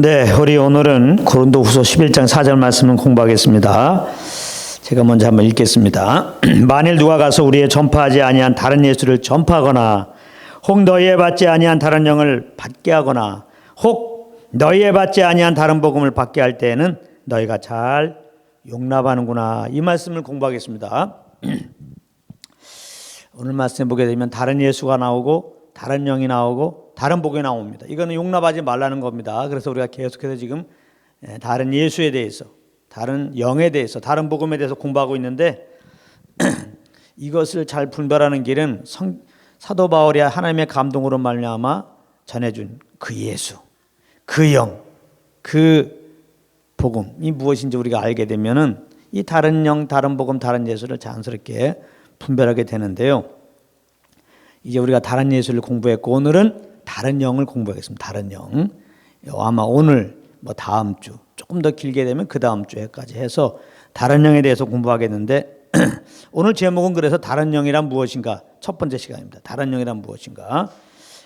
네, 우리 오늘은 고린도후서 11장 4절 말씀을 공부하겠습니다. 제가 먼저 한번 읽겠습니다. 만일 누가 가서 우리의 전파하지 아니한 다른 예수를 전파하거나 혹 너희의 받지 아니한 다른 영을 받게 하거나 혹 너희의 받지 아니한 다른 복음을 받게 할 때에는 너희가 잘 용납하는구나. 이 말씀을 공부하겠습니다. 오늘 말씀 보게 되면 다른 예수가 나오고 다른 영이 나오고 다른 복이 나옵니다. 이거는 용납하지 말라는 겁니다. 그래서 우리가 계속해서 지금 다른 예수에 대해서, 다른 영에 대해서, 다른 복음에 대해서 공부하고 있는데 이것을 잘 분별하는 길은 사도 바울이 하나님의 감동으로 말미암아 전해준 그 예수, 그 영, 그 복음이 무엇인지 우리가 알게 되면은 이 다른 영, 다른 복음, 다른 예수를 자연스럽게 분별하게 되는데요. 이제 우리가 다른 예수를 공부했고 오늘은 다른 영을 공부하겠습니다. 다른 영. 아마 오늘 다음 주 조금 더 길게 되면 그 다음 주에까지 해서 다른 영에 대해서 공부하겠는데 오늘 제목은 그래서 다른 영이란 무엇인가? 첫 번째 시간입니다. 다른 영이란 무엇인가?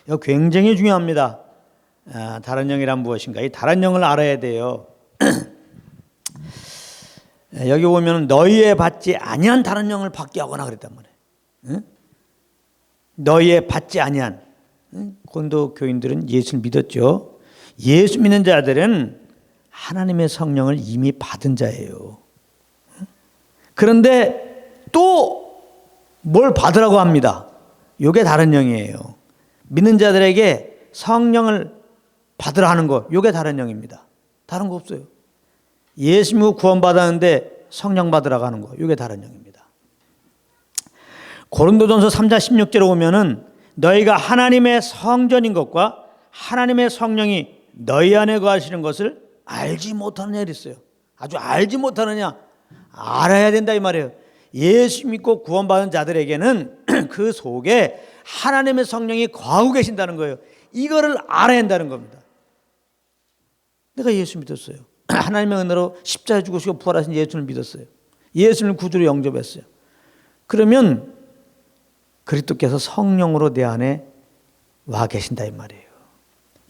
이거 굉장히 중요합니다. 다른 영이란 무엇인가? 이 다른 영을 알아야 돼요. 여기 보면 너희의 받지 아니한 다른 영을 받게 하거나 그랬단 말이에요. 너희의 받지 아니한. 고린도 교인들은 예수를 믿었죠. 예수 믿는 자들은 하나님의 성령을 이미 받은 자예요. 그런데 또 뭘 받으라고 합니다. 이게 다른 영이에요. 믿는 자들에게 성령을 받으라 하는 거, 이게 다른 영입니다. 다른 거 없어요. 예수 믿고 구원받았는데 성령 받으라고 하는 거, 이게 다른 영입니다. 고린도전서 3장 16절에 보면은 너희가 하나님의 성전인 것과 하나님의 성령이 너희 안에 거하시는 것을 알지 못하느냐 이랬어요. 아주 알지 못하느냐, 알아야 된다 이 말이에요. 예수 믿고 구원받은 자들에게는 그 속에 하나님의 성령이 거하고 계신다는 거예요. 이거를 알아야 한다는 겁니다. 내가 예수 믿었어요. 하나님의 은혜로 십자가에 죽으시고 부활하신 예수를 믿었어요. 예수를 구주로 영접했어요. 그러면 그리스도께서 성령으로 내 안에 와 계신다 이 말이에요.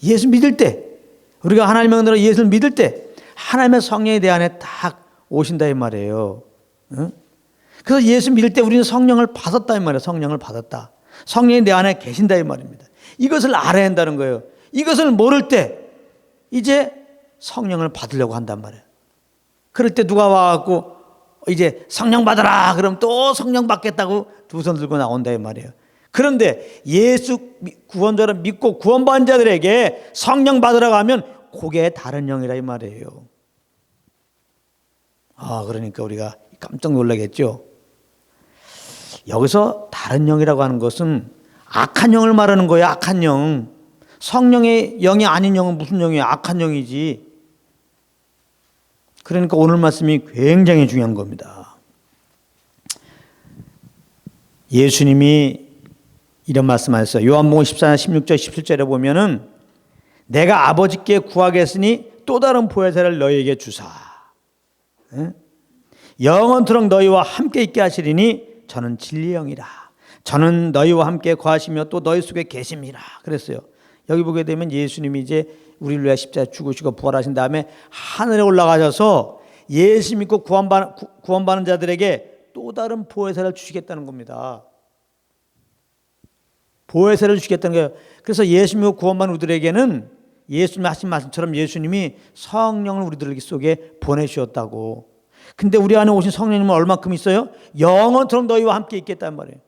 예수 믿을 때, 우리가 하나님의 은혜로 예수를 믿을 때 하나님의 성령이 내 안에 딱 오신다 이 말이에요. 그래서 예수 믿을 때 우리는 성령을 받았다 이 말이에요. 성령을 받았다. 성령이 내 안에 계신다 이 말입니다. 이것을 알아야 한다는 거예요. 이것을 모를 때 이제 성령을 받으려고 한단 말이에요. 그럴 때 누가 와갖고 이제 성령 받아라 그럼 또 성령 받겠다고 두 손 들고 나온다 이 말이에요. 그런데 예수 구원자를 믿고 구원받은 자들에게 성령 받으라고 하면 그게 다른 영이라 이 말이에요. 그러니까 우리가 깜짝 놀라겠죠. 여기서 다른 영이라고 하는 것은 악한 영을 말하는 거예요. 악한 영. 성령의 영이 아닌 영은 무슨 영이에요? 악한 영이지. 그러니까 오늘 말씀이 굉장히 중요한 겁니다. 예수님이 이런 말씀하셨어요. 요한복음 14장 16절 17절에 보면은 내가 아버지께 구하겠으니 또 다른 보혜사를 너희에게 주사 영원토록 너희와 함께 있게 하시리니 저는 진리의 영이라. 저는 너희와 함께 거하시며 또 너희 속에 계심이라 그랬어요. 여기 보게 되면 예수님이 이제 우리를 위해 십자가에 죽으시고 부활하신 다음에 하늘에 올라가셔서 예수 믿고 구원받는 자들에게 또 다른 보혜사를 주시겠다는 겁니다. 보혜사를 주시겠다는 거예요. 그래서 예수 믿고 구원받는 우리들에게는 예수님이 하신 말씀처럼 예수님이 성령을 우리들 속에 보내주셨다고. 근데 우리 안에 오신 성령님은 얼마큼 있어요? 영원토록 너희와 함께 있겠다는 말이에요.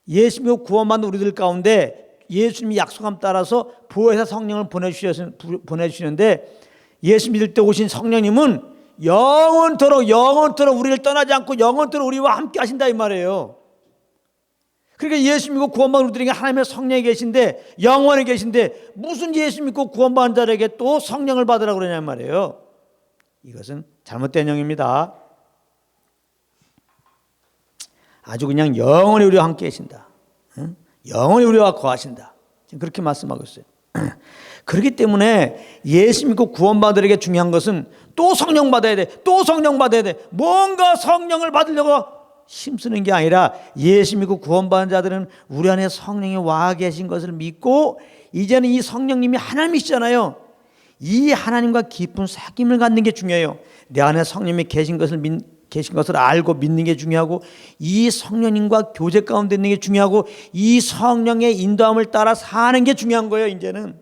예수 믿고 구원받는 우리들 가운데 예수님이 약속함 따라서 보혜사 성령을 보내주시는데 예수 믿을 때 오신 성령님은 영원토록 우리를 떠나지 않고 영원토록 우리와 함께 하신다 이 말이에요. 그러니까 예수 믿고 구원받은 우리들에게 하나님의 성령이 계신데 영원히 계신데 무슨 예수 믿고 구원받은 자들에게 또 성령을 받으라고 그러냐 말이에요. 이것은 잘못된 영입니다. 아주 그냥 영원히 우리와 함께 계신다. 영원히 우리와 거하신다. 지금 그렇게 말씀하고 있어요. 그렇기 때문에 예수 믿고 구원받으려게 중요한 것은 또 성령 받아야 돼. 또 성령 받아야 돼. 뭔가 성령을 받으려고 힘쓰는 게 아니라 예수 믿고 구원받은 자들은 우리 안에 성령이 와 계신 것을 믿고 이제는 이 성령님이 하나님이시잖아요. 이 하나님과 깊은 사귐을 갖는 게 중요해요. 내 안에 성령이 계신 것을 알고 믿는 게 중요하고, 이 성령님과 교제 가운데 있는 게 중요하고, 이 성령의 인도함을 따라 사는 게 중요한 거예요. 이제는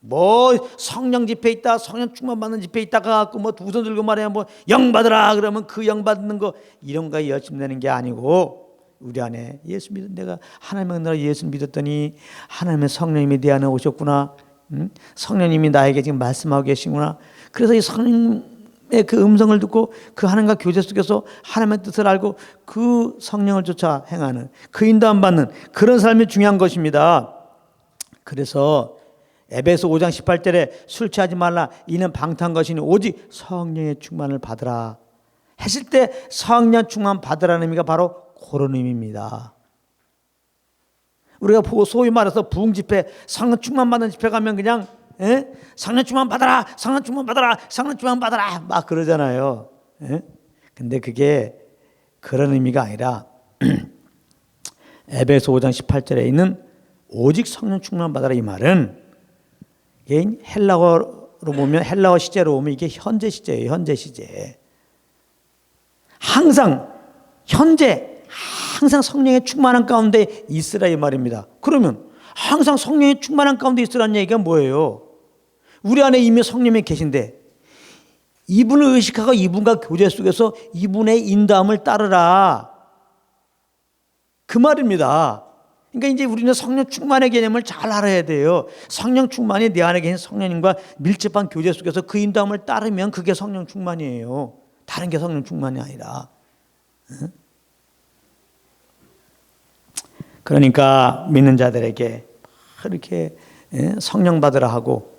뭐 성령 집회 있다, 성령 충만 받는 집회 있다가 갖고 뭐 두 손 들고 말해 뭐 영 받으라 그러면 그 영 받는 거 이런 거에 열심 내는 게 아니고, 우리 안에 예수 믿은, 내가 하나님의 은혜로 예수 믿었더니 하나님의 성령님이 내 안에 오셨구나. 성령님이 나에게 지금 말씀하고 계시구나. 그래서 이 성령의 그 음성을 듣고 그 하나님과 교제 속에서 하나님의 뜻을 알고 그 성령을 쫓아 행하는, 그 인도함 받는 그런 삶이 중요한 것입니다. 그래서 에베소 5장 18절에 술 취하지 말라, 이는 방탕한 것이니 오직 성령의 충만을 받으라 했을 때, 성령 충만 받으라는 의미가 바로 그런 의미입니다. 우리가 소위 말해서 부흥 집회, 성령 충만 받는 집회 가면 그냥 성령 충만 받아라, 성령 충만 받아라, 성령 충만 받아라 막 그러잖아요. 근데 그게 그런 의미가 아니라 에베소 5장 18절에 있는 오직 성령 충만 받아라, 이 말은 이게 헬라어로 보면, 헬라어 시제로 보면 이게 현재 시제예요. 현재 시제. 항상 성령의 충만한 가운데 있으라 이 말입니다. 그러면 항상 성령의 충만한 가운데 있으라는 얘기가 뭐예요? 우리 안에 이미 성령이 계신데 이분을 의식하고 이분과 교제 속에서 이분의 인도함을 따르라, 그 말입니다. 그러니까 이제 우리는 성령 충만의 개념을 잘 알아야 돼요. 성령 충만이 내 안에 계신 성령님과 밀접한 교제 속에서 그 인도함을 따르면 그게 성령 충만이에요. 다른 게 성령 충만이 아니라. 그러니까 믿는 자들에게 이렇게 성령 받으라 하고,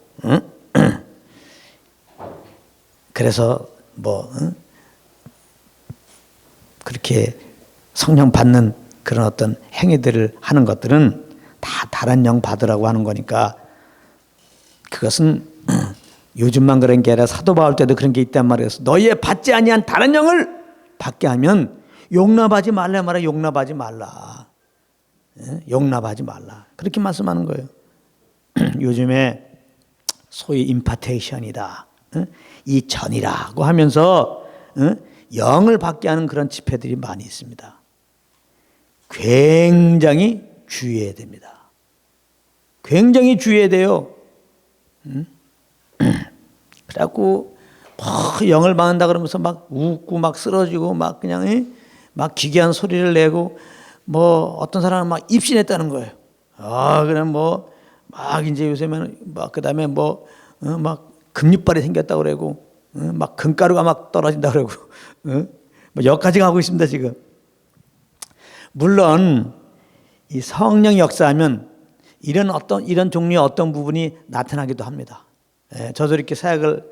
그래서 그렇게 성령 받는 그런 어떤 행위들을 하는 것들은 다 다른 영 받으라고 하는 거니까, 그것은 요즘만 그런 게 아니라 사도 바울 때도 그런 게 있단 말이에요. 너희의 받지 아니한 다른 영을 받게 하면 용납하지 말라 말이야. 용납하지 말라. 용납하지 말라. 그렇게 말씀하는 거예요. 요즘에 소위 임파테이션이다, 이 전이라고 하면서 영을 받게 하는 그런 집회들이 많이 있습니다. 굉장히 주의해야 됩니다. 굉장히 주의해야 돼요. 그래갖고 영을 받는다 그러면서 막 웃고 막 쓰러지고 막 그냥 막 기괴한 소리를 내고, 뭐 어떤 사람은 막 입신했다는 거예요. 그럼 뭐 막 이제 요새는 막 그다음에 막 금육발이 생겼다고 그러고, 막 금가루가 막 떨어진다 그러고, 뭐 여기까지 가고 있습니다 지금. 물론 이 성령 역사하면 이런 종류의 어떤 부분이 나타나기도 합니다. 저도 이렇게 사역을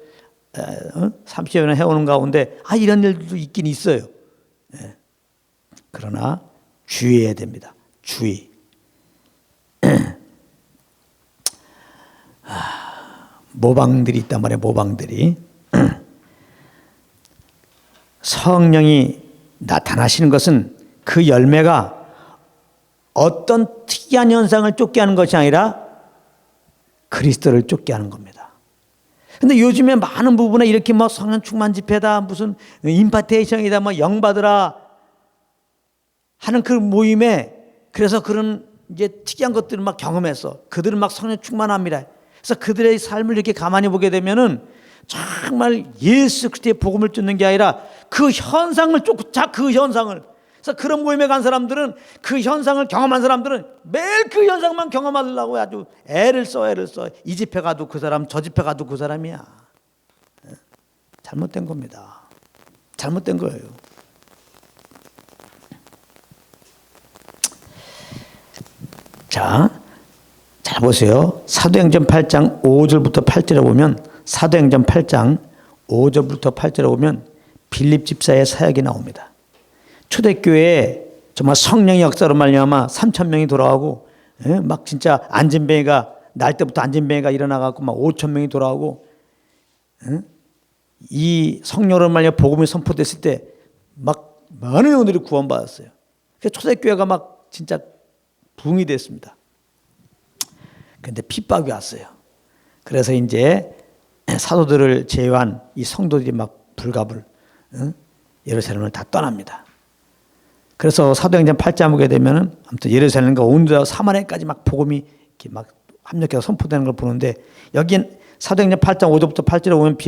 30여 년 해오는 가운데 이런 일도 있긴 있어요. 그러나 주의해야 됩니다. 주의. 모방들이 있단 말이에요. 모방들이. 성령이 나타나시는 것은 그 열매가 어떤 특이한 현상을 쫓게 하는 것이 아니라 그리스도를 쫓게 하는 겁니다. 근데 요즘에 많은 부분에 이렇게 뭐 성령 충만 집회다, 무슨 임파테이션이다, 뭐 영 받으라 하는 그 모임에, 그래서 그런 이제 특이한 것들을 막 경험해서 그들은 막 성령 충만합니다. 그래서 그들의 삶을 이렇게 가만히 보게 되면은 정말 예수 그리스도의 복음을 쫓는 게 아니라 그 현상을 쫓고, 그 현상을. 그래서 그런 모임에 간 사람들은, 그 현상을 경험한 사람들은 매일 그 현상만 경험하려고 아주 애를 써. 이 집회 가도 그 사람, 저 집회 가도 그 사람이야. 잘못된 겁니다. 잘못된 거예요. 자, 잘 보세요. 사도행전 8장 5절부터 8절에 보면, 사도행전 8장 5절부터 8절에 보면 빌립 집사의 사역이 나옵니다. 초대교회에 정말 성령의 역사로 말미암아 3,000명이 돌아오고, 막 진짜 안진뱅이가, 날 때부터 안진뱅이가 일어나갖고 막 5,000명이 돌아오고, 이 성령으로 말미암아 복음이 선포됐을 때 막 많은 영혼들이 구원받았어요. 그래서 초대교회가 막 진짜 부흥이 됐습니다. 그런데 핍박이 왔어요. 그래서 이제 사도들을 제외한 이 성도들이 막 불가불 예루살렘을 다 떠납니다. 그래서 사도행전 8장 보게 되면은 아무튼 예루살렘과 온 유다 사마리아까지 막 복음이 이렇게 막 합력해서 선포되는 걸 보는데, 여긴 사도행전 8장 5절부터 8절에 보면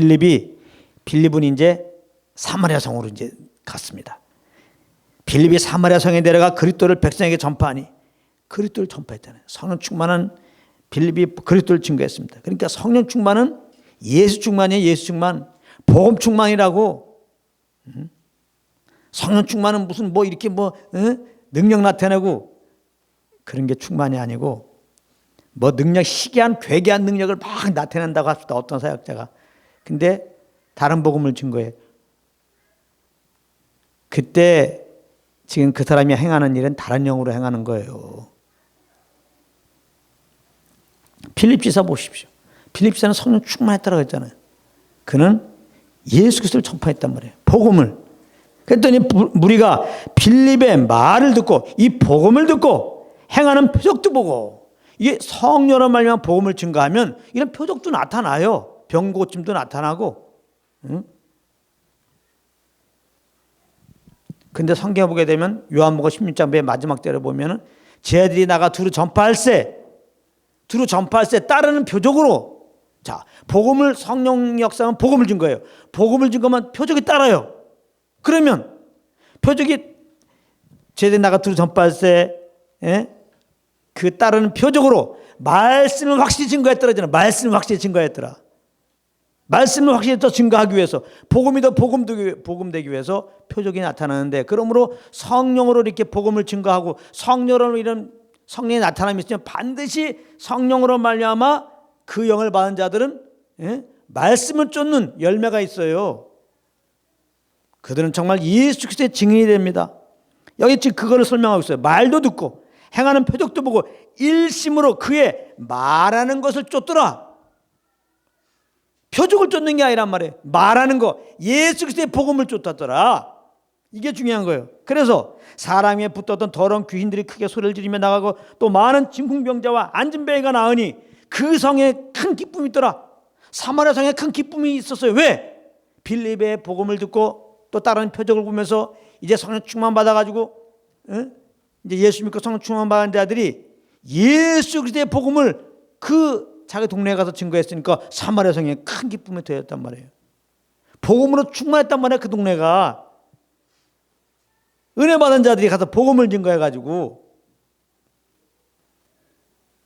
빌립은 이제 사마리아 성으로 이제 갔습니다. 빌립이 사마리아 성에 내려가 그리스도를 백성에게 전파하니, 그리스도를 전파했잖아요. 성령 충만한 빌립이 그리스도를 증거했습니다. 그러니까 성령 충만은 예수 충만이에요. 예수 충만. 복음 충만이라고. 성령 충만은 무슨 뭐 이렇게 능력 나타내고 그런 게 충만이 아니고, 뭐 능력, 희귀한 괴괴한 능력을 막 나타낸다고 합시다. 어떤 사역자가. 근데 다른 복음을 증거해. 그때 지금 그 사람이 행하는 일은 다른 영으로 행하는 거예요. 빌립지사 보십시오. 빌립지사는 성령 충만했다고 했잖아요. 그는 예수 그리스도를 전파했단 말이에요. 복음을. 그랬더니 무리가 빌립의 말을 듣고 이 복음을 듣고 행하는 표적도 보고, 이게 성령으로 말미암아 복음을 증거하면 이런 표적도 나타나요. 병 고침도 나타나고. 근데 성경에 보게 되면 요한복음 16장 맨 마지막 절에 보면은 쟤들이 나가 두루 전파할세 따르는 표적으로. 자, 복음을, 성령 역사는 복음을 증거해요. 복음을 증거하면 표적이 따라요. 그러면 표적이 쟤들이 나가 두루 전파할세, 그 따르는 표적으로 말씀을 확실히 증거했더라. 말씀을 확실히 증거했더라. 말씀을 확실히 더 증거하기 위해서, 복음이 더 복음되기 위해서 표적이 나타나는데, 그러므로 성령으로 이렇게 복음을 증거하고 성령으로 이런 성령의 나타남이 있으면 반드시 성령으로 말미암아 그 영을 받은 자들은 말씀을 쫓는 열매가 있어요. 그들은 정말 예수 그리스도의 증인이 됩니다. 여기 지금 그거를 설명하고 있어요. 말도 듣고 행하는 표적도 보고 일심으로 그의 말하는 것을 쫓더라. 표적을 쫓는 게 아니란 말이에요. 말하는 거, 예수 그리스도의 복음을 쫓았더라. 이게 중요한 거예요. 그래서 사람 위에 붙었던 더러운 귀신들이 크게 소리를 지르며 나가고, 또 많은 진궁병자와 안진뱅이가 나으니 그 성에 큰 기쁨이 있더라. 사마리아 성에 큰 기쁨이 있었어요. 왜? 빌립의 복음을 듣고 또 다른 표적을 보면서 이제 성령 충만 받아가지고 이제 예수 믿고 성령 충만 받은 자들이 예수 그리스도의 복음을 그 자기 동네에 가서 증거했으니까 사마리아 성에 큰 기쁨이 되었단 말이에요. 복음으로 충만했단 말이에요. 그 동네가. 은혜 받은 자들이 가서 복음을 증거해가지고.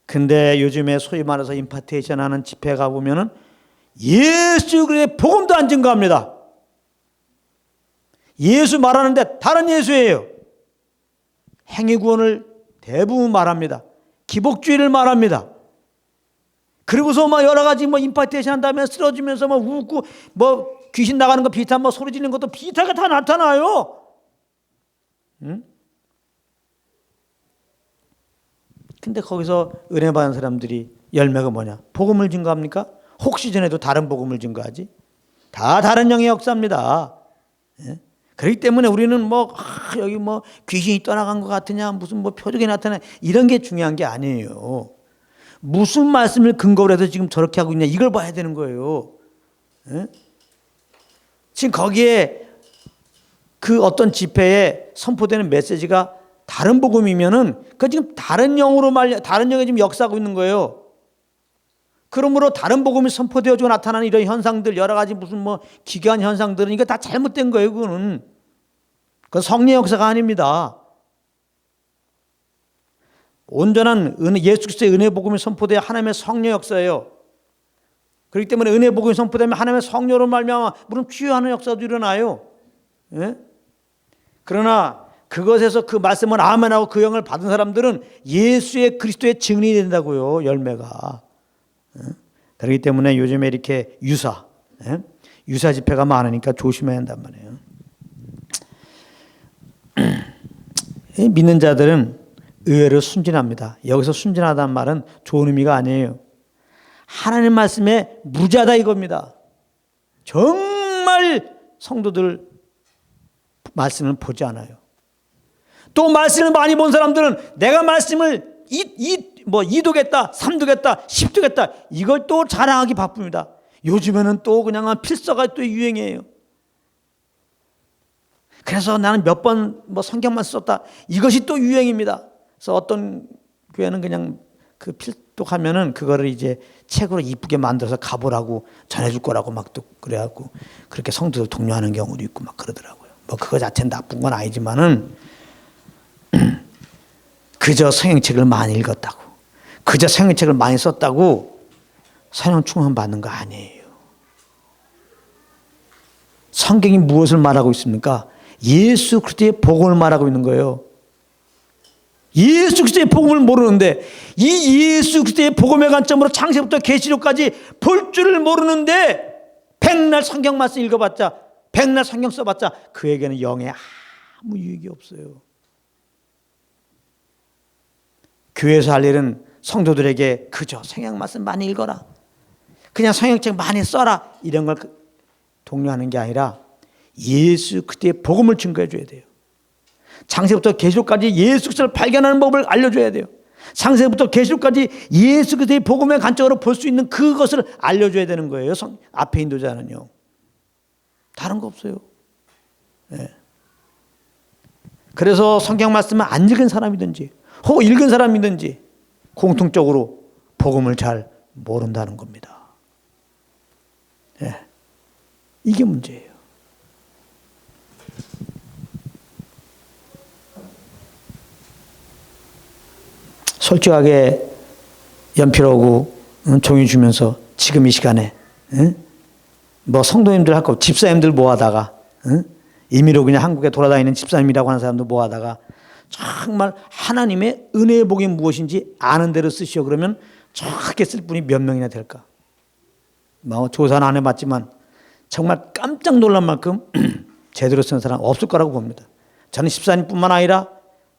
근데 요즘에 소위 말해서 임파테이션 하는 집회 가보면은 예수 그리스도의 복음도 안 증거합니다. 예수 말하는데 다른 예수예요. 행위 구원을 대부분 말합니다. 기복주의를 말합니다. 그리고서 막 여러 가지 임파테이션 한다면 쓰러지면서 웃고 귀신 나가는 거 비슷한 소리 지르는 것도 비슷하게 다 나타나요. 근데 거기서 은혜 받은 사람들이 열매가 뭐냐? 복음을 증거합니까? 혹시 전에도 다른 복음을 증거하지? 다 다른 영의 역사입니다. 그렇기 때문에 우리는 여기 귀신이 떠나간 것 같으냐, 무슨 표적이 나타나, 이런 게 중요한 게 아니에요. 무슨 말씀을 근거로 해서 지금 저렇게 하고 있냐, 이걸 봐야 되는 거예요. 지금 거기에 그 어떤 집회에 선포되는 메시지가 다른 복음이면은 그 지금 다른 영으로 다른 영이 지금 역사하고 있는 거예요. 그러므로 다른 복음이 선포되어지고 나타나는 이런 현상들, 여러 가지 무슨 기괴한 현상들은 이거 다 잘못된 거예요. 그건 성령의 역사가 아닙니다. 온전한 예수 그리스도의 은혜 복음이 선포되어 하나님의 성령 역사예요. 그렇기 때문에 은혜 복음이 선포되면 하나님의 성령으로 말미암아 물론 치유하는 역사도 일어나요. 그러나 그것에서 그 말씀을 아멘하고 그 영을 받은 사람들은 예수의 그리스도의 증인이 된다고요. 열매가. 그렇기 때문에 요즘에 이렇게 유사 집회가 많으니까 조심해야 한단 말이에요. 믿는 자들은 의외로 순진합니다. 여기서 순진하다는 말은 좋은 의미가 아니에요. 하나님 말씀에 무지하다 이겁니다. 정말 성도들 말씀을 보지 않아요. 또 말씀을 많이 본 사람들은 내가 말씀을 2도겠다, 3도겠다, 10도겠다 이걸 또 자랑하기 바쁩니다. 요즘에는 또 그냥 필사가 또 유행이에요. 그래서 나는 몇 번 뭐 성경만 썼다. 이것이 또 유행입니다. 그래서 어떤 교회는 그냥 그 필독하면은 그거를 이제 책으로 이쁘게 만들어서 가보라고 전해줄 거라고 막 또 그래갖고 그렇게 성도들 독려하는 경우도 있고 막 그러더라고요. 뭐 그거 자체는 나쁜 건 아니지만은 그저 성경책을 많이 읽었다고, 그저 성경책을 많이 썼다고 성령 충만 받는 거 아니에요. 성경이 무엇을 말하고 있습니까? 예수 그리스도의 복음을 말하고 있는 거예요. 예수 그리스도의 복음을 모르는데, 이 예수 그리스도의 복음의 관점으로 창세부터 계시록까지 볼 줄을 모르는데 백날 성경 말씀 읽어봤자, 백날 성경 써봤자 그에게는 영에 아무 유익이 없어요. 교회에서 할 일은 성도들에게 그저 성경 말씀 많이 읽어라, 그냥 성경책 많이 써라, 이런 걸 독려하는 게 아니라 예수 그리스도의 복음을 증거해 줘야 돼요. 창세부터 계시록까지 예수 그리스도를 발견하는 법을 알려줘야 돼요. 창세부터 계시록까지 예수 그리스도의 복음의 관점으로 볼 수 있는 그것을 알려줘야 되는 거예요. 앞에 인도자는요. 다른 거 없어요. 네. 그래서 성경 말씀을 안 읽은 사람이든지 혹은 읽은 사람이든지 공통적으로 복음을 잘 모른다는 겁니다. 네. 이게 문제예요. 솔직하게 연필하고 종이 주면서 지금 이 시간에 뭐 성도님들 할 거 집사님들 모아다가 임의로 그냥 한국에 돌아다니는 집사님이라고 하는 사람들 모아다가 정말 하나님의 은혜의 복이 무엇인지 아는 대로 쓰시오 그러면 정확하게 쓸 분이 몇 명이나 될까? 뭐 조사는 안 해봤지만 정말 깜짝 놀랄 만큼 제대로 쓰는 사람 없을 거라고 봅니다. 저는 집사님뿐만 아니라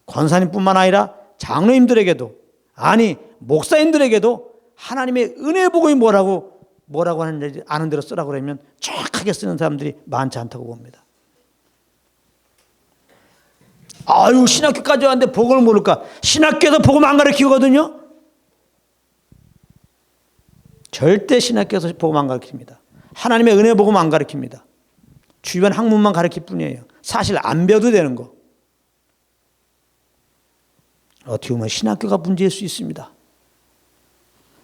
권사님뿐만 아니라 장로님들에게도, 아니 목사님들에게도 하나님의 은혜의 복음이 뭐라고 하는지 아는 대로 쓰라고 그러면 정확하게 쓰는 사람들이 많지 않다고 봅니다. 아유, 신학교까지 왔는데 복음을 모를까? 신학교에서 복음 안 가르치거든요. 절대 신학교에서 복음 안 가르칩니다. 하나님의 은혜 복음 안 가르칩니다. 주변 학문만 가르칠 뿐이에요. 사실 안 배워도 되는 거. 어떻게 보면 신학교가 문제일 수 있습니다.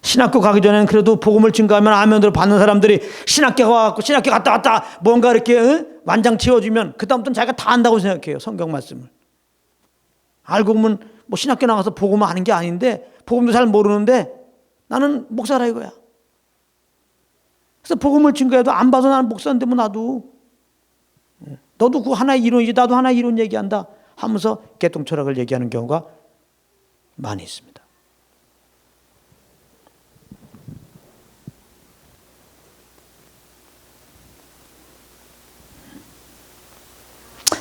신학교 가기 전에는 그래도 복음을 증거하면 아멘을 받는 사람들이 신학교 가고 신학교 갔다 왔다 뭔가 이렇게 완장 채워주면 그다음부터는 자기가 다 안다고 생각해요. 성경 말씀을. 알고 보면 뭐 신학교 나가서 복음을 하는 게 아닌데 복음도 잘 모르는데 나는 목사라 이거야. 그래서 복음을 증거해도 안 봐서 나는 목사인데 뭐 나도 너도 그 하나의 이론이지 나도 하나의 이론 얘기한다 하면서 개똥 철학을 얘기하는 경우가 많이 있습니다.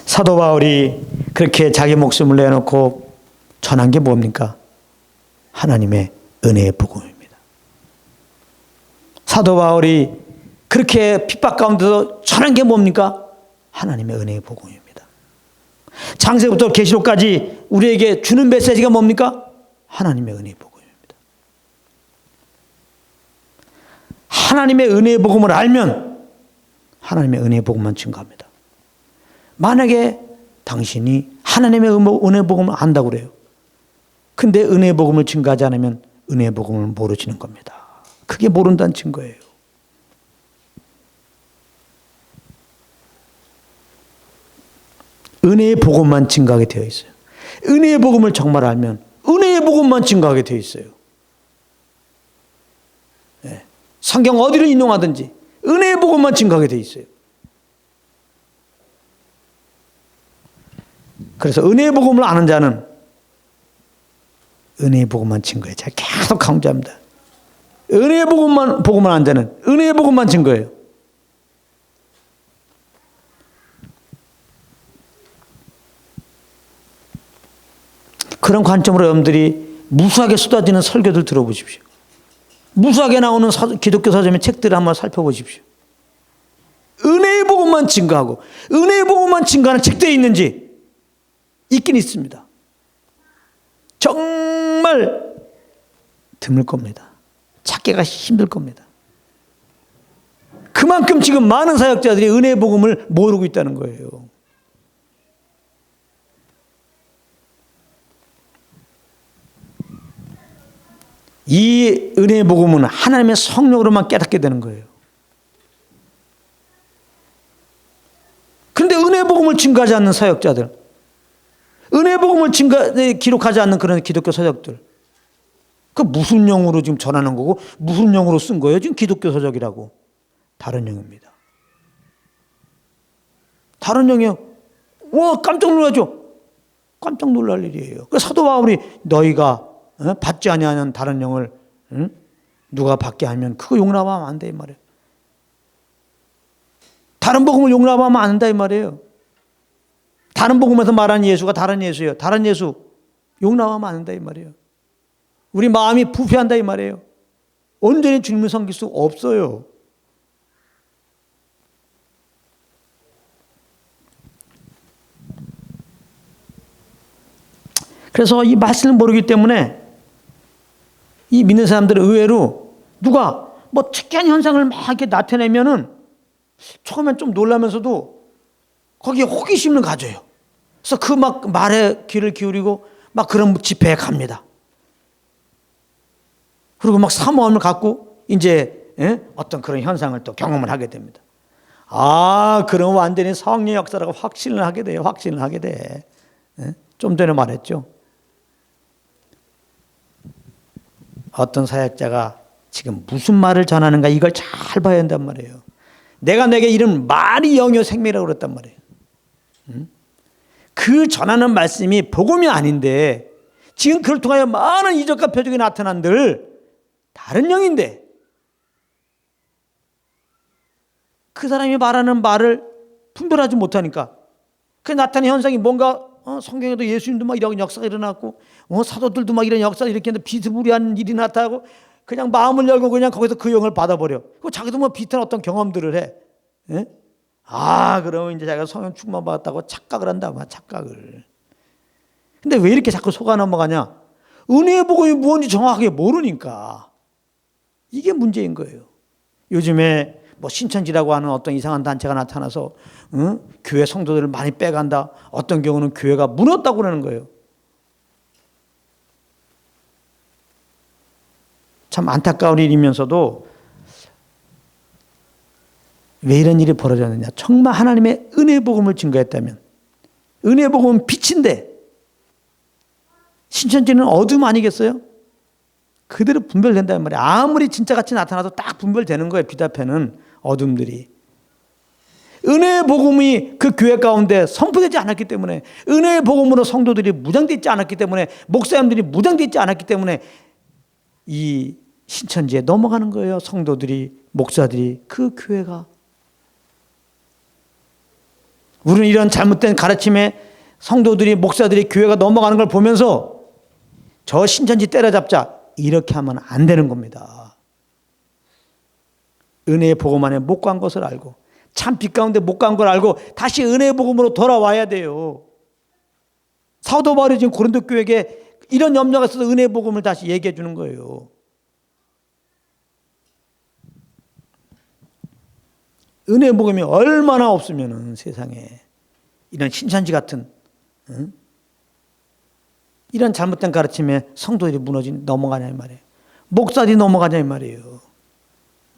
사도 바울이 그렇게 자기 목숨을 내놓고 전한 게 뭡니까? 하나님의 은혜의 복음입니다. 사도 바울이 그렇게 핍박 가운데서 전한 게 뭡니까? 하나님의 은혜의 복음입니다. 창세부터 계시록까지 우리에게 주는 메시지가 뭡니까? 하나님의 은혜의 복음입니다. 하나님의 은혜의 복음을 알면 하나님의 은혜의 복음만 증거합니다. 만약에 당신이 하나님의 은혜의 복음을 안다고 그래요. 근데 은혜의 복음을 증거하지 않으면 은혜의 복음을 모르시는 겁니다. 그게 모른다는 증거예요. 은혜의 복음만 증거하게 되어 있어요. 은혜의 복음을 정말 알면 은혜의 복음만 증거하게 되어 있어요. 네. 성경 어디를 인용하든지 은혜의 복음만 증거하게 되어 있어요. 그래서 은혜의 복음을 아는 자는 은혜의 복음만 증거해요. 제가 계속 강조합니다. 은혜의 복음을 아는 자는 은혜의 복음만 증거해요. 그런 관점으로 여러분들이 무수하게 쏟아지는 설교들 들어보십시오. 무수하게 나오는 기독교 서점의 책들을 한번 살펴보십시오. 은혜의 복음만 증거하고 은혜의 복음만 증거하는 책들이 있는지 있긴 있습니다. 정말 드물 겁니다. 찾기가 힘들 겁니다. 그만큼 지금 많은 사역자들이 은혜의 복음을 모르고 있다는 거예요. 이 은혜의 복음은 하나님의 성령으로만 깨닫게 되는 거예요. 그런데 은혜의 복음을 증거하지 않는 사역자들, 은혜의 복음을 기록하지 않는 그런 기독교 서적들, 그 무슨 영으로 지금 전하는 거고 무슨 영으로 쓴 거예요? 지금 기독교 서적이라고. 다른 영입니다. 다른 영이요. 와, 깜짝 놀라죠. 깜짝 놀랄 일이에요. 그 사도 바울이 너희가 받지 아니하는 다른 영을 누가 받게 하면 그거 용납하면 안 돼 이 말이에요. 다른 복음을 용납하면 안 된다 이 말이에요. 다른 복음에서 말하는 예수가 다른 예수예요. 다른 예수 용납하면 안 된다 이 말이에요. 우리 마음이 부패한다 이 말이에요. 온전히 주님을 섬길 수 없어요. 그래서 이 말씀을 모르기 때문에 이 믿는 사람들은 의외로 누가 뭐 특이한 현상을 막 이렇게 나타내면은 처음엔 좀 놀라면서도 거기에 호기심을 가져요. 그래서 그 막 말에 귀를 기울이고 막 그런 집회에 갑니다. 그리고 막 사모함을 갖고 이제 어떤 그런 현상을 또 경험을 하게 됩니다. 아, 그럼 완전히 성령의 역사라고 확신을 하게 돼요. 확신을 하게 돼. 좀 전에 말했죠. 어떤 사역자가 지금 무슨 말을 전하는가 이걸 잘 봐야 한단 말이에요. 내가 내게 이런 말이 영이요 생명이라고 그랬단 말이에요. 그 전하는 말씀이 복음이 아닌데 지금 그걸 통하여 많은 이적과 표적이 나타난들 다른 영인데 그 사람이 말하는 말을 분별하지 못하니까 그 나타나는 현상이 뭔가 성경에도 예수님도 막 이런 역사가 일어났고 사도들도 막 이런 역사를 일으켰는데 비스무리한 일이 나타나고 그냥 마음을 열고 그냥 거기서 그 영을 받아버려. 그리고 자기도 뭐 비슷한 어떤 경험들을 해. 예? 아, 그러면 이제 자기가 성령 충만 받았다고 착각을 한다. 착각을. 근데 왜 이렇게 자꾸 속아 넘어가냐? 은혜의 복음이 무엇인지 정확하게 모르니까. 이게 문제인 거예요. 요즘에 뭐 신천지라고 하는 어떤 이상한 단체가 나타나서 교회 성도들을 많이 빼간다. 어떤 경우는 교회가 무너졌다고 그러는 거예요. 참 안타까운 일이면서도 왜 이런 일이 벌어졌느냐. 정말 하나님의 은혜의 복음을 증거했다면 은혜의 복음은 빛인데 신천지는 어둠 아니겠어요? 그대로 분별된다는 말이에요. 아무리 진짜같이 나타나도 딱 분별되는 거예요. 빛 앞에는 어둠들이. 은혜의 복음이 그 교회 가운데 선포되지 않았기 때문에, 은혜의 복음으로 성도들이 무장되어 있지 않았기 때문에, 목사님들이 무장되어 있지 않았기 때문에 이 신천지에 넘어가는 거예요. 성도들이, 목사들이, 그 교회가. 우리는 이런 잘못된 가르침에 성도들이, 목사들이, 교회가 넘어가는 걸 보면서 저 신천지 때려잡자, 이렇게 하면 안 되는 겁니다. 은혜의 복음 안에 못 간 것을 알고, 참 빛 가운데 못 간 걸 알고 다시 은혜의 복음으로 돌아와야 돼요. 사도 바울이 지금 고린도 교회에게 이런 염려가 있어서 은혜의 복음을 다시 얘기해 주는 거예요. 은혜의 복음이 얼마나 없으면 세상에 이런 신천지 같은 이런 잘못된 가르침에 성도들이 넘어가냐 이 말이에요. 목사들이 넘어가냐 이 말이에요.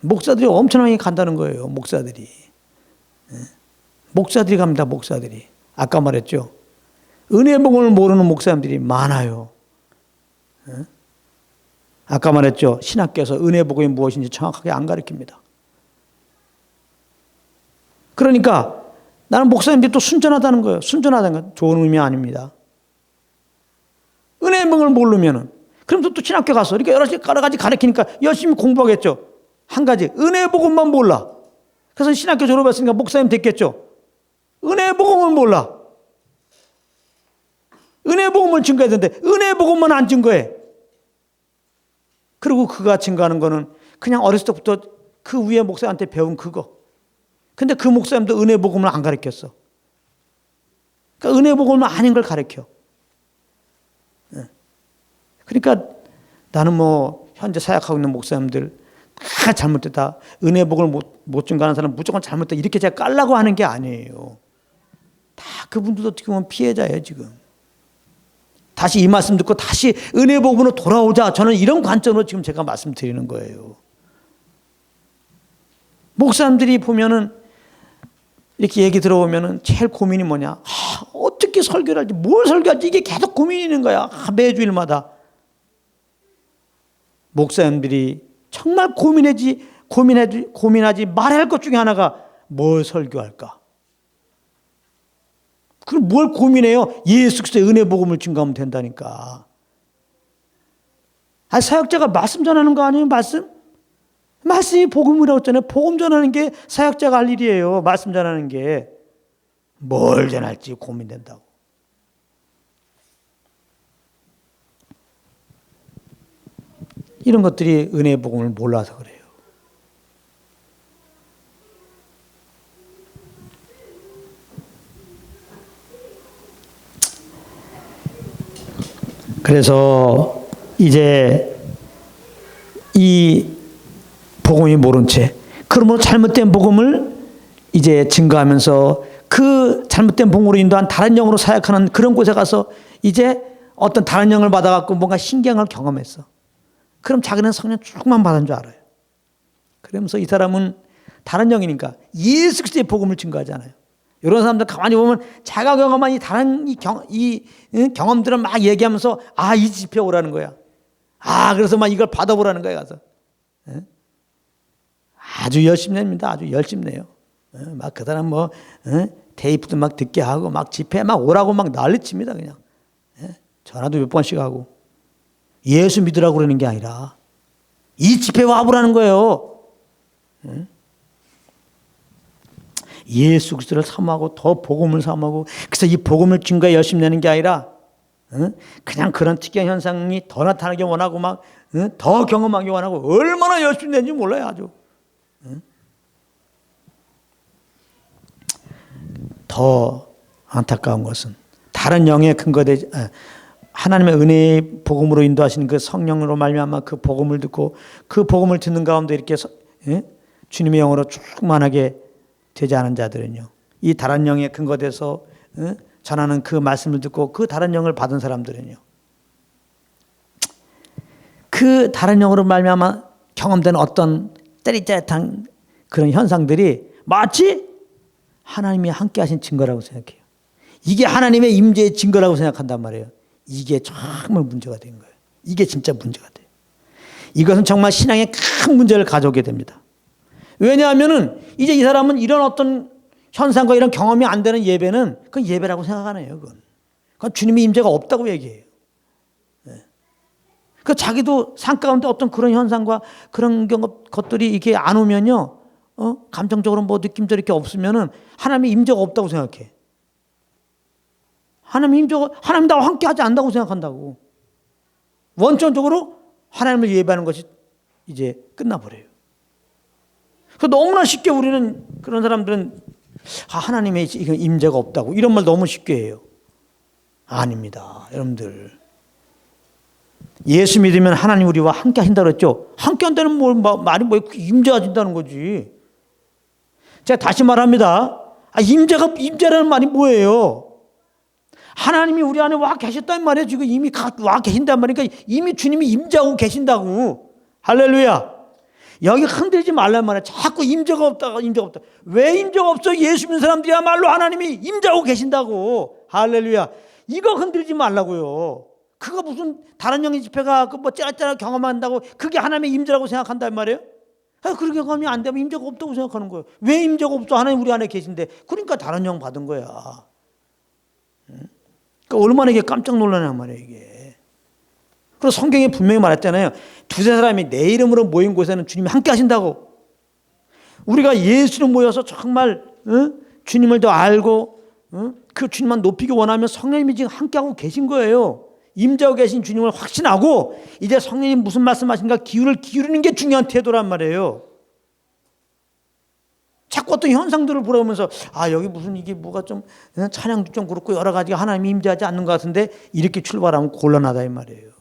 목사들이 엄청나게 간다는 거예요. 목사들이 갑니다. 목사들이. 아까 말했죠. 은혜의 복음을 모르는 목사님들이 많아요. 아까 말했죠. 신학교에서 은혜의 복음이 무엇인지 정확하게 안 가르칩니다. 그러니까 나는 목사님들이 또 순전하다는 거예요. 순전하다는 건 좋은 의미 아닙니다. 은혜의 복음을 모르면은 그럼 또 신학교 가서 이렇게 여러 가지 가르치니까 열심히 공부하겠죠. 한 가지 은혜의 복음만 몰라. 그래서 신학교 졸업했으니까 목사님 됐겠죠. 은혜의 복음을 몰라. 은혜의 복음을 증거해야 되는데 은혜의 복음만 안 증거해. 그리고 그가 증거하는 거는 그냥 어렸을 때부터 그 위에 목사한테 배운 그거. 근데 그 목사님도 은혜의 복음을 안 가르쳤어. 그러니까 은혜의 복음은 아닌 걸 가르쳐. 그러니까 나는 뭐 현재 사역하고 있는 목사님들 다 잘못됐다. 은혜 복을 못 증거하는 사람 무조건 잘못됐다. 이렇게 제가 깔라고 하는 게 아니에요. 다 그분들도 어떻게 보면 피해자예요, 지금. 다시 이 말씀 듣고 다시 은혜 복음으로 돌아오자. 저는 이런 관점으로 지금 제가 말씀드리는 거예요. 목사님들이 보면은 이렇게 얘기 들어오면은 제일 고민이 뭐냐? 어떻게 설교를 할지, 뭘 설교할지 이게 계속 고민이 있는 거야. 매주일마다. 목사님들이 정말 고민하지 말아야 할 것 중에 하나가 뭘 설교할까? 그럼 뭘 고민해요? 예수 그리스도의 은혜 복음을 증거하면 된다니까. 사역자가 말씀 전하는 거 아니에요? 말씀이 복음이라고 했잖아요. 복음 전하는 게 사역자가 할 일이에요. 말씀 전하는 게. 뭘 전할지 고민된다고. 이런 것들이 은혜의 복음을 몰라서 그래요. 그래서 이제 이 복음이 모른 채, 그러므로 잘못된 복음을 이제 증거하면서 그 잘못된 복음으로 인도한 다른 영으로 사역하는 그런 곳에 가서 이제 어떤 다른 영을 받아갖고 뭔가 신기한 경험했어. 그럼 자기는 성령 조금만 받은 줄 알아요. 그러면서 이 사람은 다른 영이니까 예수 그리스도의 복음을 증거하잖아요. 이런 사람들 가만히 보면 자가 경험한 이 다른 경험들을 막 얘기하면서 이 집회 오라는 거야. 그래서 막 이걸 받아보라는 거야 가서. 아주 열심히 냅니다. 아주 열심히 내요. 막 그 사람 테이프도 막 듣게 하고 막 집회 막 오라고 막 난리칩니다 그냥. 전화도 몇 번씩 하고. 예수 믿으라고 그러는 게 아니라 이 집회 와보라는 거예요. 예수 그리스도를 사모하고 더 복음을 사모하고, 그래서 이 복음을 증거에 열심히 내는 게 아니라 그냥 그런 특이한 현상이 더 나타나기 원하고 막 더 경험하기 원하고 얼마나 열심히 내는지 몰라요 아주. 더 안타까운 것은 다른 영에 근거되지 하나님의 은혜의 복음으로 인도하시는 그 성령으로 말미암아 그 복음을 듣고 그 복음을 듣는 가운데 이렇게 주님의 영으로 충만하게 되지 않은 자들은요, 이 다른 영에 근거돼서 전하는 그 말씀을 듣고 그 다른 영을 받은 사람들은요, 그 다른 영으로 말미암아 경험된 어떤 때리짜릿한 그런 현상들이 마치 하나님이 함께 하신 증거라고 생각해요. 이게 하나님의 임재의 증거라고 생각한단 말이에요. 이게 정말 문제가 된 거예요. 이게 진짜 문제가 돼요. 이것은 정말 신앙에 큰 문제를 가져오게 됩니다. 왜냐하면은 이제 이 사람은 이런 어떤 현상과 이런 경험이 안 되는 예배는 그건 예배라고 생각하네요. 그건 주님의 임재가 없다고 얘기해요. 그 자기도 삶 가운데 어떤 그런 현상과 그런 것들이 이게 안 오면요, 감정적으로 뭐 느낌적으로 이렇게 없으면은 하나님의 임재가 없다고 생각해. 하나님 나와 함께 하지 않는다고 생각한다고. 원천적으로 하나님을 예배하는 것이 이제 끝나버려요. 그 너무나 쉽게 우리는 그런 사람들은 하나님의 임재가 없다고 이런 말 너무 쉽게 해요. 아닙니다, 여러분들. 예수 믿으면 하나님 우리와 함께 하신다고 그랬죠. 함께 한다는 말이 임재하신다는 거지. 제가 다시 말합니다. 임재라는 말이 뭐예요? 하나님이 우리 안에 와 계셨단 말이에요. 지금 이미 와 계신단 말이니까 이미 주님이 임재하고 계신다고. 할렐루야. 여기 흔들지 말란 말이에요. 자꾸 임재가 없다. 왜 임재가 없어? 예수 믿는 사람들이야말로 하나님이 임재하고 계신다고. 할렐루야. 이거 흔들지 말라고요. 그거 무슨 다른 영의 집회가 뭐 짜라짜라 경험한다고 그게 하나님의 임재라고 생각한단 말이에요? 그런 경험이 안 되면 임재가 없다고 생각하는 거예요. 왜 임재가 없어? 하나님 우리 안에 계신데. 그러니까 다른 영 받은 거야. 그러니까 얼마나 이게 깜짝 놀라냐 말이에요, 이게. 그리고 성경에 분명히 말했잖아요. 두세 사람이 내 이름으로 모인 곳에는 주님이 함께 하신다고. 우리가 예수로 모여서 정말 주님을 더 알고 그 주님만 높이기 원하면 성령님이 지금 함께하고 계신 거예요. 임재하고 계신 주님을 확신하고 이제 성령님 무슨 말씀하신가 기울이는 게 중요한 태도란 말이에요. 자꾸 어떤 현상들을 보라면서 여기 무슨 이게 뭐가 좀 찬양도 좀 그렇고 여러 가지가 하나님이 임재하지 않는 것 같은데 이렇게 출발하면 곤란하다 이 말이에요.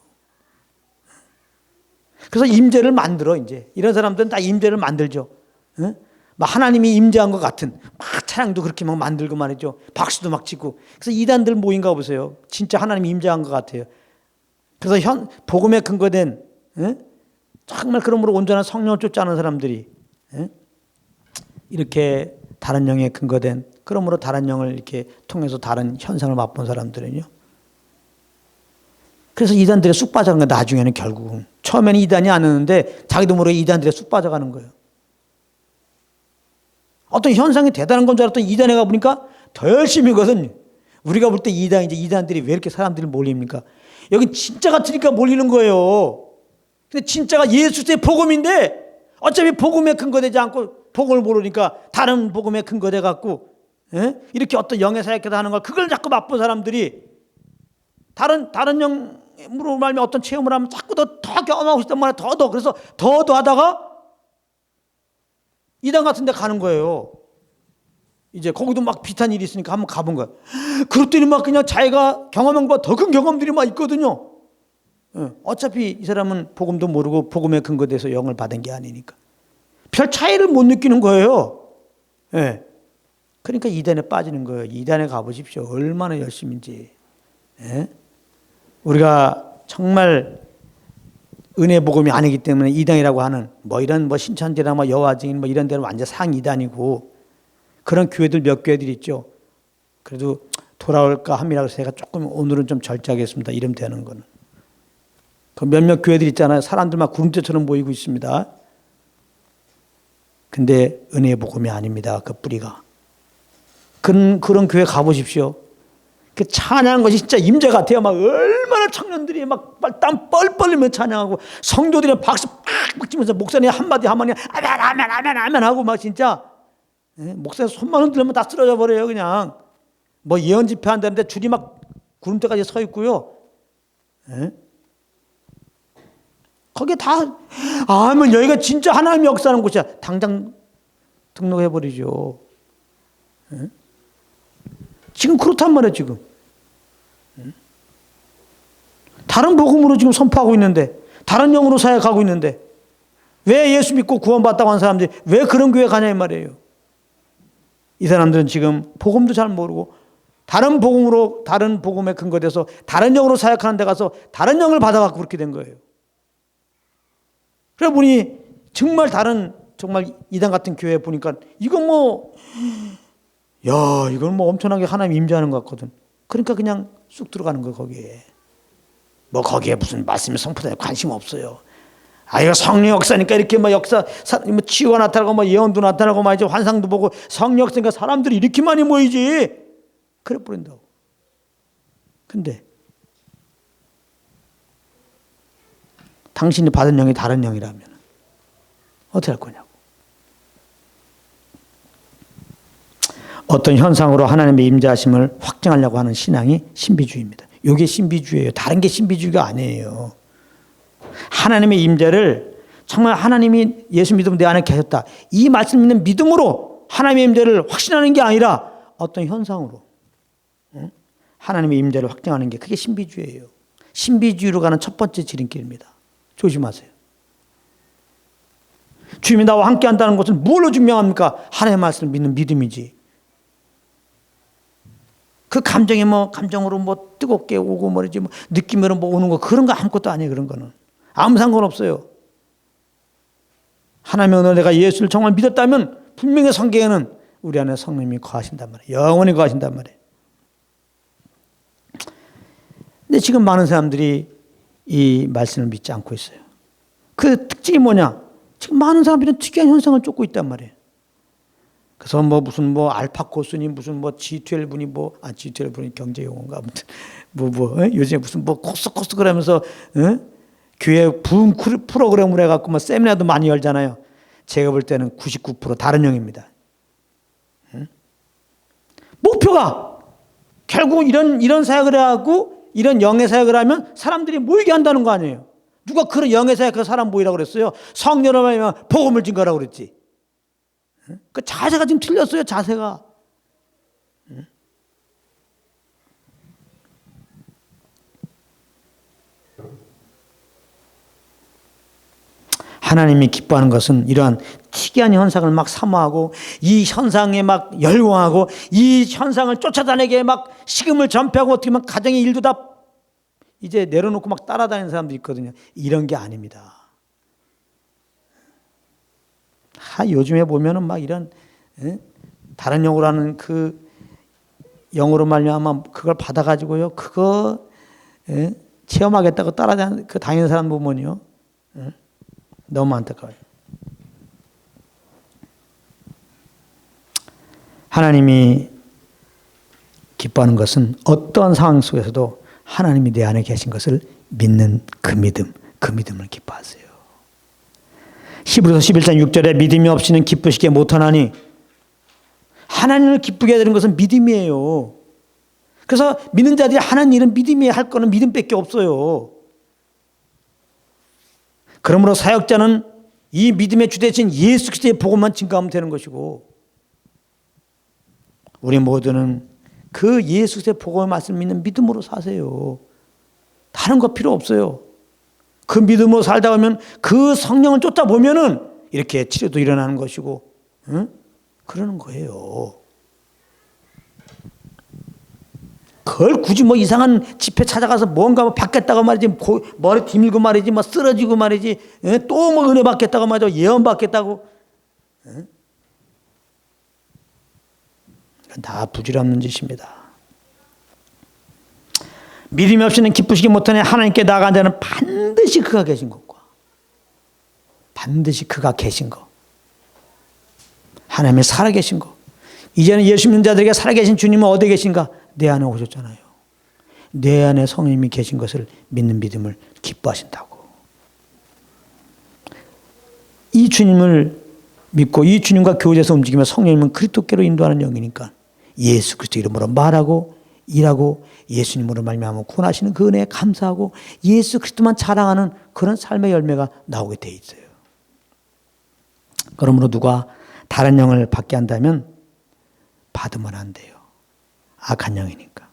그래서 임재를 만들어. 이제 이런 사람들은 다 임재를 만들죠. 응? 막 하나님이 임재한 것 같은 막 찬양도 그렇게 막 만들고 말이죠. 박수도 막 치고. 그래서 이단들 모인 가 보세요. 진짜 하나님이 임재한 것 같아요. 그래서 복음에 근거된, 응? 정말 그러므로 온전한 성령을 쫓지 않은 사람들이, 응? 이렇게 다른 영에 근거된, 그러므로 다른 영을 이렇게 통해서 다른 현상을 맛본 사람들은요. 그래서 이단들에 쑥 빠져가는 거예요. 나중에는 결국은. 처음에는 이단이 아니었는데 자기도 모르게 이단들에 쑥 빠져가는 거예요. 어떤 현상이 대단한 건 줄 알았더니 이단에 가보니까 더 열심히 거든요. 우리가 볼 때 이단들이 왜 이렇게 사람들이 몰립니까? 여기 진짜 같으니까 몰리는 거예요. 근데 진짜가 예수의 복음인데 어차피 복음에 근거되지 않고 복음을 모르니까 다른 복음에 근거돼 갖고 이렇게 어떤 영의 사역회도 하는 걸 그걸 자꾸 맛본 사람들이 다른 영으로 말면 어떤 체험을 하면 자꾸 더 경험하고 싶단 말이야. 더 그래서 더 하다가 이단 같은 데 가는 거예요. 이제 거기도 막 비슷한 일이 있으니까 한번 가본 거예요. 그랬더니 막 그냥 자기가 경험한 것보다 더 큰 경험들이 막 있거든요. 어차피 이 사람은 복음도 모르고 복음에 근거돼서 영을 받은 게 아니니까 별 차이를 못 느끼는 거예요. 예. 그러니까 이단에 빠지는 거예요. 이단에 가보십시오. 얼마나 열심인지. 예? 우리가 정말 은혜 복음이 아니기 때문에 이단이라고 하는 뭐 이런 뭐 신천지나 뭐 여화증인 뭐 이런 데는 완전 상이단이고 그런 교회들 몇 교회들이 있죠. 그래도 돌아올까 함이라고 해서 제가 조금 오늘은 좀 절제하겠습니다. 이름 되는 거는. 그 몇몇 교회들 있잖아요. 사람들 막 구름대처럼 모이고 있습니다. 근데 은혜 복음이 아닙니다. 그 뿌리가. 그런 교회 가보십시오. 그 찬양한 것이 진짜 임재 같아요. 막 얼마나 청년들이 막 땀 뻘뻘 흘리며 찬양하고 성도들이 박수 팍팍 치면서 목사님 한마디 아멘 하고 막 진짜 목사님 손만 흔들면 다 쓰러져 버려요. 그냥 뭐 예언 집회 한다는데 줄이 막 구름대까지 서 있고요. 거기에 다 아멘 여기가 진짜 하나님이 역사하는 곳이야. 당장 등록해 버리죠. 지금 그렇단 말이에요. 지금 다른 복음으로 지금 선포하고 있는데 다른 영으로 사역하고 있는데 왜 예수 믿고 구원받다고 하는 사람들이 왜 그런 교회 가냐 이 말이에요. 이 사람들은 지금 복음도 잘 모르고 다른 복음에 근거돼서 다른 영으로 사역하는 데 가서 다른 영을 받아갖고 그렇게 된 거예요. 그래 보니 정말 이단 같은 교회 보니까 이건 이건 엄청나게 하나님 임재하는 것 같거든. 그러니까 그냥 쑥 들어가는 거예요, 거기에. 거기에 무슨 말씀이 선포되는 관심 없어요. 이거 성령 역사니까 이렇게 치유가 나타나고 예언도 나타나고 이제 환상도 보고 성령 역사니까 사람들이 이렇게 많이 모이지. 그래 버린다고. 근데 당신이 받은 영이 다른 영이라면 어떻게 할 거냐고. 어떤 현상으로 하나님의 임재하심을 확증하려고 하는 신앙이 신비주의입니다. 이게 신비주의예요. 다른 게 신비주의가 아니에요. 하나님의 임재를 정말 하나님이 예수 믿으면 내 안에 계셨다. 이 말씀 믿는 믿음으로 하나님의 임재를 확신하는 게 아니라 어떤 현상으로 하나님의 임재를 확증하는 게 그게 신비주의예요. 신비주의로 가는 첫 번째 지름길입니다. 조심하세요. 주님이 나와 함께 한다는 것은 뭘로 증명합니까? 하나님의 말씀을 믿는 믿음이지. 그 감정이 감정으로 뜨겁게 오고 말이지 느낌으로 오는 거 그런 거 아무것도 아니에요. 그런 거는 아무 상관없어요. 하나님의 은혜로 내가 예수를 정말 믿었다면 분명히 성경에는 우리 안에 성령님이 거하신단 말이에요. 영원히 거하신단 말이에요. 근데 지금 많은 사람들이 이 말씀을 믿지 않고 있어요. 그 특징이 뭐냐? 지금 많은 사람들은 특이한 현상을 쫓고 있단 말이에요. 그래서 무슨 알파코스니 무슨 G12니 G12니 경제 용어인가 아무튼 요즘에 무슨 코스 그러면서 교회 부흥 프로그램을 해갖고 세미나도 많이 열잖아요. 제가 볼 때는 99% 다른 영입니다. 목표가 결국 이런 사역을 해갖고 이런 영의 사역을 하면 사람들이 모이게 한다는 거 아니에요. 누가 그런 영의 사역해서 사람 모이라고 그랬어요? 성령을 하면 복음을 증거하라고 그랬지. 그 자세가 지금 틀렸어요. 자세가. 하나님이 기뻐하는 것은 이러한 특이한 현상을 막 사모하고 이 현상에 막 열광하고 이 현상을 쫓아다니게 막 식음을 전폐하고 어떻게 막 가정의 일도 다 이제 내려놓고 막 따라다니는 사람도 있거든요. 이런 게 아닙니다. 요즘에 보면은 막 이런 다른 영어로 하는 그 영어로 말미암아 그걸 받아가지고요. 그거 체험하겠다고 따라다니는 그 다니는 사람 보면요. 너무 안타까워요. 하나님이 기뻐하는 것은 어떤 상황 속에서도 하나님이 내 안에 계신 것을 믿는 그 믿음을 기뻐하세요. 히브리서 11장 6절에 믿음이 없이는 기쁘시게 못하나니 하나님을 기쁘게 하는 것은 믿음이에요. 그래서 믿는 자들이 하나님 일은 믿음이 할 거는 믿음밖에 없어요. 그러므로 사역자는 이 믿음의 주대신 예수 그리스도의 복음만 증거하면 되는 것이고 우리 모두는 그 예수 그리스도의 복음의 말씀을 믿는 믿음으로 사세요. 다른 거 필요 없어요. 그 믿음으로 살다 보면 그 성령을 쫓아보면은 이렇게 치료도 일어나는 것이고 그러는 거예요. 그걸 굳이 뭐 이상한 집회 찾아가서 뭔가 뭐 받겠다고 말이지 머리 뒤밀고 말이지 뭐 쓰러지고 말이지 또 뭐 은혜 받겠다고 말이죠 예언 받겠다고 이건 다 부질없는 짓입니다. 믿음이 없이는 기쁘시기 못하니 하나님께 나아간 자는 반드시 그가 계신 것과 반드시 그가 계신 것 하나님이 살아계신 것 이제는 예수 믿는 자들에게 살아계신 주님은 어디에 계신가? 내 안에 오셨잖아요. 내 안에 성령님이 계신 것을 믿는 믿음을 기뻐하신다고. 이 주님을 믿고 이 주님과 교제해서 움직이면 성령님은 그리스도께로 인도하는 영이니까 예수 그리스도 이름으로 말하고 일하고 예수님으로 말미암아 구원하시는 그 은혜에 감사하고 예수 그리스도만 자랑하는 그런 삶의 열매가 나오게 돼 있어요. 그러므로 누가 다른 영을 받게 한다면 받으면 안 돼요. 악한 영이니까.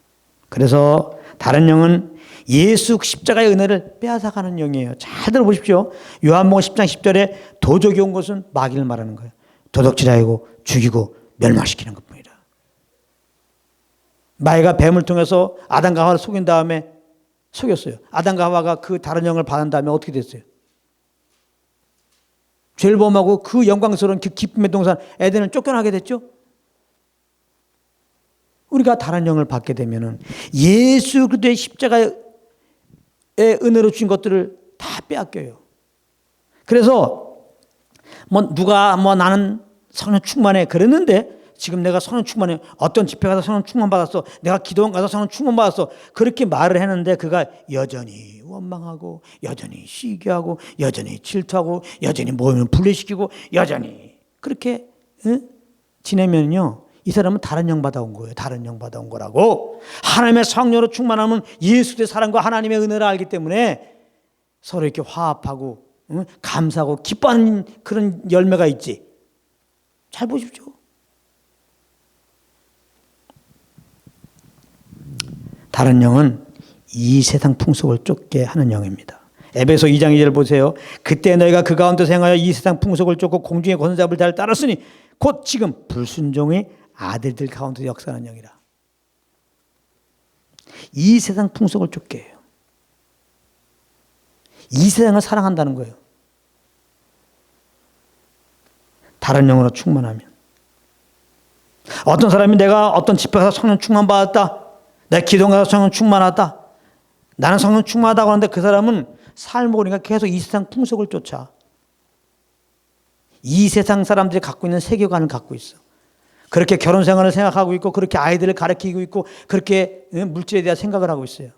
그래서 다른 영은 예수 십자가의 은혜를 빼앗아가는 영이에요. 잘 들어보십시오. 요한복음 10장 10절에 도적이 온 것은 마귀를 말하는 거예요. 도둑질하고 죽이고 멸망시키는 것뿐이라. 마귀가 뱀을 통해서 아담과 하와를 속인 다음에 속였어요. 아담과 하와가 그 다른 영을 받은 다음에 어떻게 됐어요? 죄를 범하고 그 영광스러운 그 기쁨의 동산 에덴을 쫓겨나게 됐죠. 우리가 다른 영을 받게 되면은 예수 그리스도의 십자가의 은혜로 주신 것들을 다 빼앗겨요. 그래서 뭐 누가 뭐 나는 성령 충만해 그랬는데 지금 내가 성령 충만해 어떤 집회 가서 성령 충만 받았어 내가 기도원 가서 성령 충만 받았어 그렇게 말을 했는데 그가 여전히 원망하고 여전히 시기하고 여전히 질투하고 여전히 모임을 분리시키고 여전히 그렇게 지내면요 이 사람은 다른 영 받아온 거예요. 다른 영 받아온 거라고. 하나님의 성령으로 충만하면 예수의 사랑과 하나님의 은혜를 알기 때문에 서로 이렇게 화합하고 감사하고 기뻐하는 그런 열매가 있지. 잘 보십시오. 다른 영은 이 세상 풍속을 쫓게 하는 영입니다. 에베소 2장 2절 보세요. 그때 너희가 그 가운데서 행하여 이 세상 풍속을 쫓고 공중의 권세자를 잘 따랐으니 곧 지금 불순종의 아들들 가운데 역사하는 영이라. 이 세상 풍속을 쫓게 해요. 이 세상을 사랑한다는 거예요. 다른 영으로 충만하면. 어떤 사람이 내가 어떤 집회 가서 성령 충만 받았다. 내 기도 가서 성령 충만하다. 나는 성령 충만하다고 하는데 그 사람은 삶을 보니까 계속 이 세상 풍속을 쫓아. 이 세상 사람들이 갖고 있는 세계관을 갖고 있어. 그렇게 결혼 생활을 생각하고 있고 그렇게 아이들을 가르치고 있고 그렇게 물질에 대한 생각을 하고 있어요.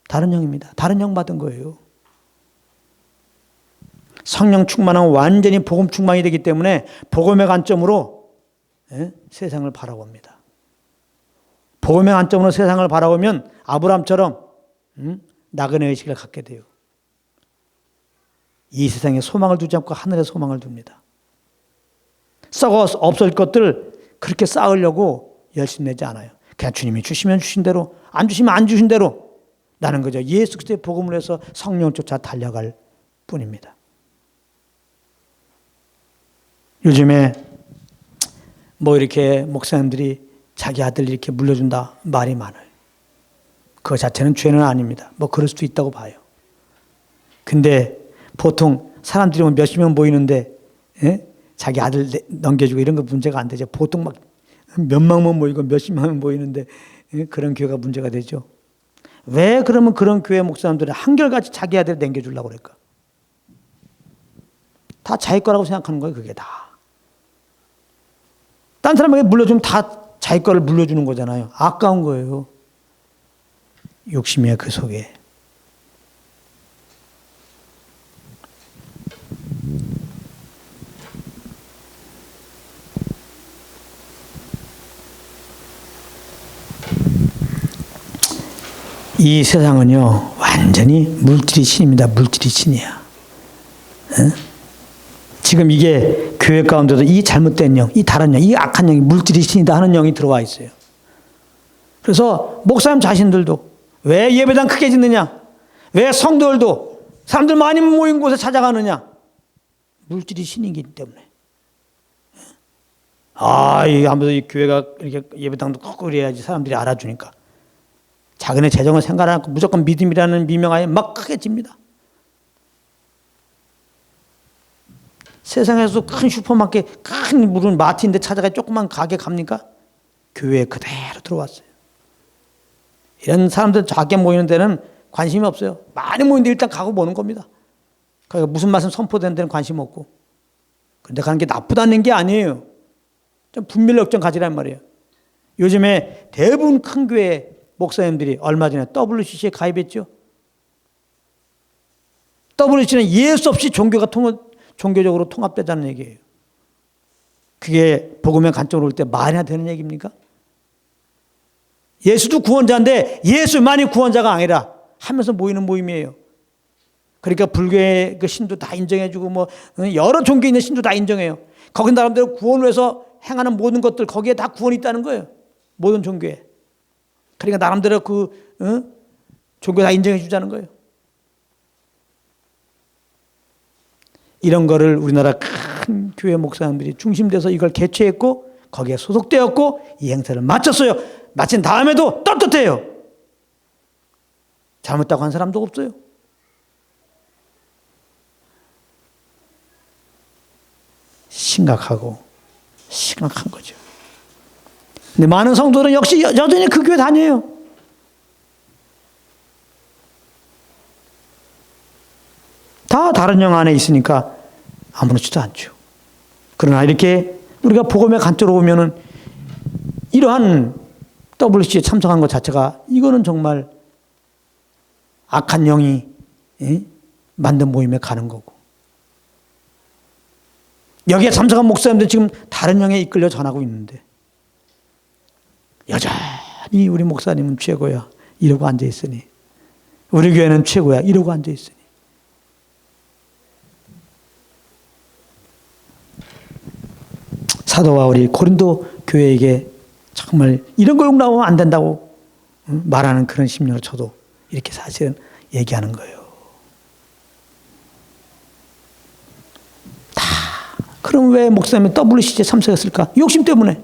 다른 영입니다. 다른 영 받은 거예요. 성령 충만하면 완전히 복음 충만이 되기 때문에 복음의 관점으로 세상을 바라봅니다. 복음의 관점으로 세상을 바라보면 아브라함처럼 나그네 의식을 갖게 돼요. 이 세상에 소망을 두지 않고 하늘에 소망을 둡니다. 썩어 없을 것들 그렇게 쌓으려고 열심히 내지 않아요. 그냥 주님이 주시면 주신 대로 안 주시면 안 주신 대로 거죠. 예수 그리스도의 복음을 해서 성령을 쫓아 달려갈 뿐입니다. 요즘에 뭐 이렇게 목사님들이 자기 아들 이렇게 물려준다 말이 많아요. 그 자체는 죄는 아닙니다. 뭐 그럴 수도 있다고 봐요. 근데 보통 사람들이 몇십 명 모이는데 자기 아들 넘겨주고 이런 거 문제가 안 되죠. 보통 막 몇만 명 모이고 몇십만 명 모이는데 그런 교회가 문제가 되죠. 왜 그러면 그런 교회 목사님들은 한결같이 자기 아들을 남겨주려고 그럴까? 다 자기 거라고 생각하는 거예요. 그게 다. 딴 사람에게 물려주면 다 자기 거를 물려주는 거잖아요. 아까운 거예요. 욕심이야 그 속에. 이 세상은요 완전히 물질이 신입니다. 물질이 신이야. 지금 이게 교회 가운데도 이 잘못된 영, 이 다른 영, 이 악한 영이 물질이 신이다 하는 영이 들어와 있어요. 그래서 목사님 자신들도 왜 예배당 크게 짓느냐? 왜 성도들도 사람들 많이 모인 곳에 찾아가느냐? 물질이 신이기 때문에. 아무래도 이 교회가 이렇게 예배당도 크고 그래야지 사람들이 알아주니까. 자기네 재정을 생각 안 하고 무조건 믿음이라는 미명하에 막 크게 집니다. 세상에서 큰 슈퍼마켓, 큰 무슨 마트인데 찾아가 조그만 가게 갑니까? 교회에 그대로 들어왔어요. 이런 사람들 작게 모이는 데는 관심이 없어요. 많이 모이는데 일단 가고 보는 겁니다. 그러니까 무슨 말씀 선포되는 데는 관심 없고. 그런데 가는 게 나쁘다는 게 아니에요. 좀 분별 걱정 가지란 말이에요. 요즘에 대부분 큰 교회 목사님들이 얼마 전에 WCC에 가입했죠. WCC는 예수 없이 종교적으로 통합되자는 얘기예요. 그게 복음의 관점으로 올 때 말이나 되는 얘기입니까? 예수도 구원자인데 예수만이 구원자가 아니라 하면서 모이는 모임이에요. 그러니까 불교의 그 신도 다 인정해주고 뭐 여러 종교에 있는 신도 다 인정해요. 거기 나름대로 구원을 위해서 행하는 모든 것들 거기에 다 구원이 있다는 거예요. 모든 종교에. 그러니까 나름대로 종교 다 인정해 주자는 거예요. 이런 거를 우리나라 큰 교회 목사님들이 중심돼서 이걸 개최했고 거기에 소속되었고 이 행사를 마쳤어요. 마친 다음에도 떳떳해요. 잘못다고 한 사람도 없어요. 심각한 거죠. 근데 많은 성도들은 역시 여전히 그 교회 다녀요. 다 다른 영 안에 있으니까 아무렇지도 않죠. 그러나 이렇게 우리가 복음의 관점으로 보면은 이러한 WC에 참석한 것 자체가 이거는 정말 악한 영이 만든 모임에 가는 거고 여기에 참석한 목사님들 지금 다른 영에 이끌려 전하고 있는데 여전히 우리 목사님은 최고야 이러고 앉아있으니 우리 교회는 최고야 이러고 앉아있으니 사도 바울이 고린도 교회에게 정말 이런 거 용납하면 안 된다고 말하는 그런 심령을 저도 이렇게 사실은 얘기하는 거예요. 그럼 왜 목사님이 WCC에 참석했을까? 욕심 때문에.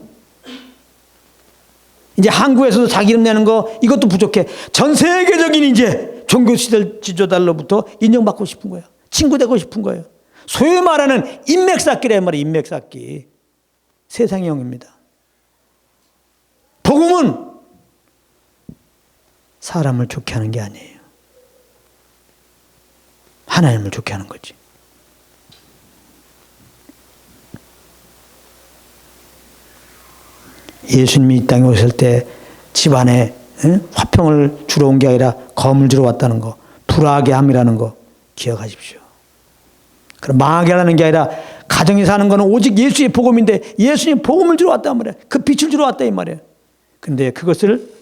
이제 한국에서도 자기 이름 내는 거 이것도 부족해. 전 세계적인 이제 종교 지도자들로부터 인정받고 싶은 거예요. 친구 되고 싶은 거예요. 소위 말하는 인맥 쌓기란 말이에요. 인맥 쌓기. 세상의 영입니다. 복음은 사람을 좋게 하는 게 아니에요. 하나님을 좋게 하는 거지. 예수님이 이 땅에 오실 때 집안에 화평을 주러 온 게 아니라 검을 주러 왔다는 거, 불화하게 함이라는 거 기억하십시오. 그럼 망하게 하는 게 아니라 가정에 사는 거는 오직 예수의 복음인데 예수님 복음을 주러 왔단 말이에요. 그 빛을 주러 왔다 이 말이에요. 근데 그것을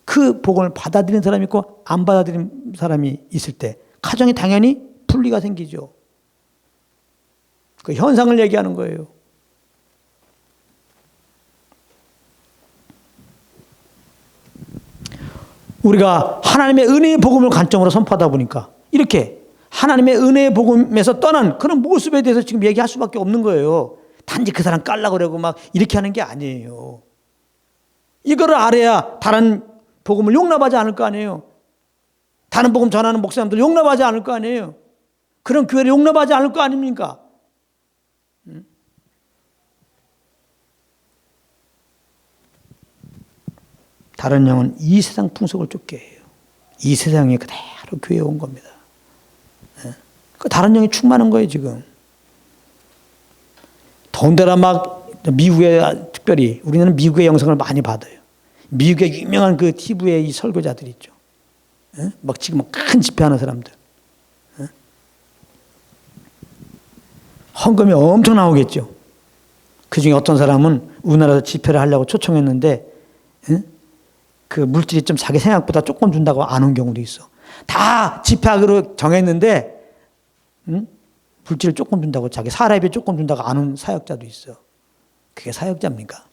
그 복음을 받아들이는 사람이 있고 안 받아들이는 사람이 있을 때 가정에 당연히 분리가 생기죠. 그 현상을 얘기하는 거예요. 우리가 하나님의 은혜의 복음을 관점으로 선포하다 보니까 이렇게 하나님의 은혜의 복음에서 떠난 그런 모습에 대해서 지금 얘기할 수밖에 없는 거예요. 단지 그 사람 깔라고 그러고 막 이렇게 하는 게 아니에요. 이거를 알아야 다른 복음을 용납하지 않을 거 아니에요. 다른 복음 전하는 목사님들 용납하지 않을 거 아니에요. 그런 교회를 용납하지 않을 거 아닙니까? 다른 영은 이 세상 풍속을 쫓게 해요. 이 세상에 그대로 교회에 온 겁니다. 그 다른 영이 충만한 거예요, 지금. 더군다나 막 미국에 특별히 우리는 미국의 영상을 많이 받아요. 미국의 유명한 그 TV의 이 설교자들 있죠. 막 지금 큰 집회하는 사람들. 헌금이 엄청 나오겠죠. 그 중에 어떤 사람은 우리나라에서 집회를 하려고 초청했는데 그 물질이 좀 자기 생각보다 조금 준다고 안 온 경우도 있어. 다 집회하기로 정했는데 물질을 조금 준다고 자기 사례비 조금 준다고 안 온 사역자도 있어. 그게 사역자입니까?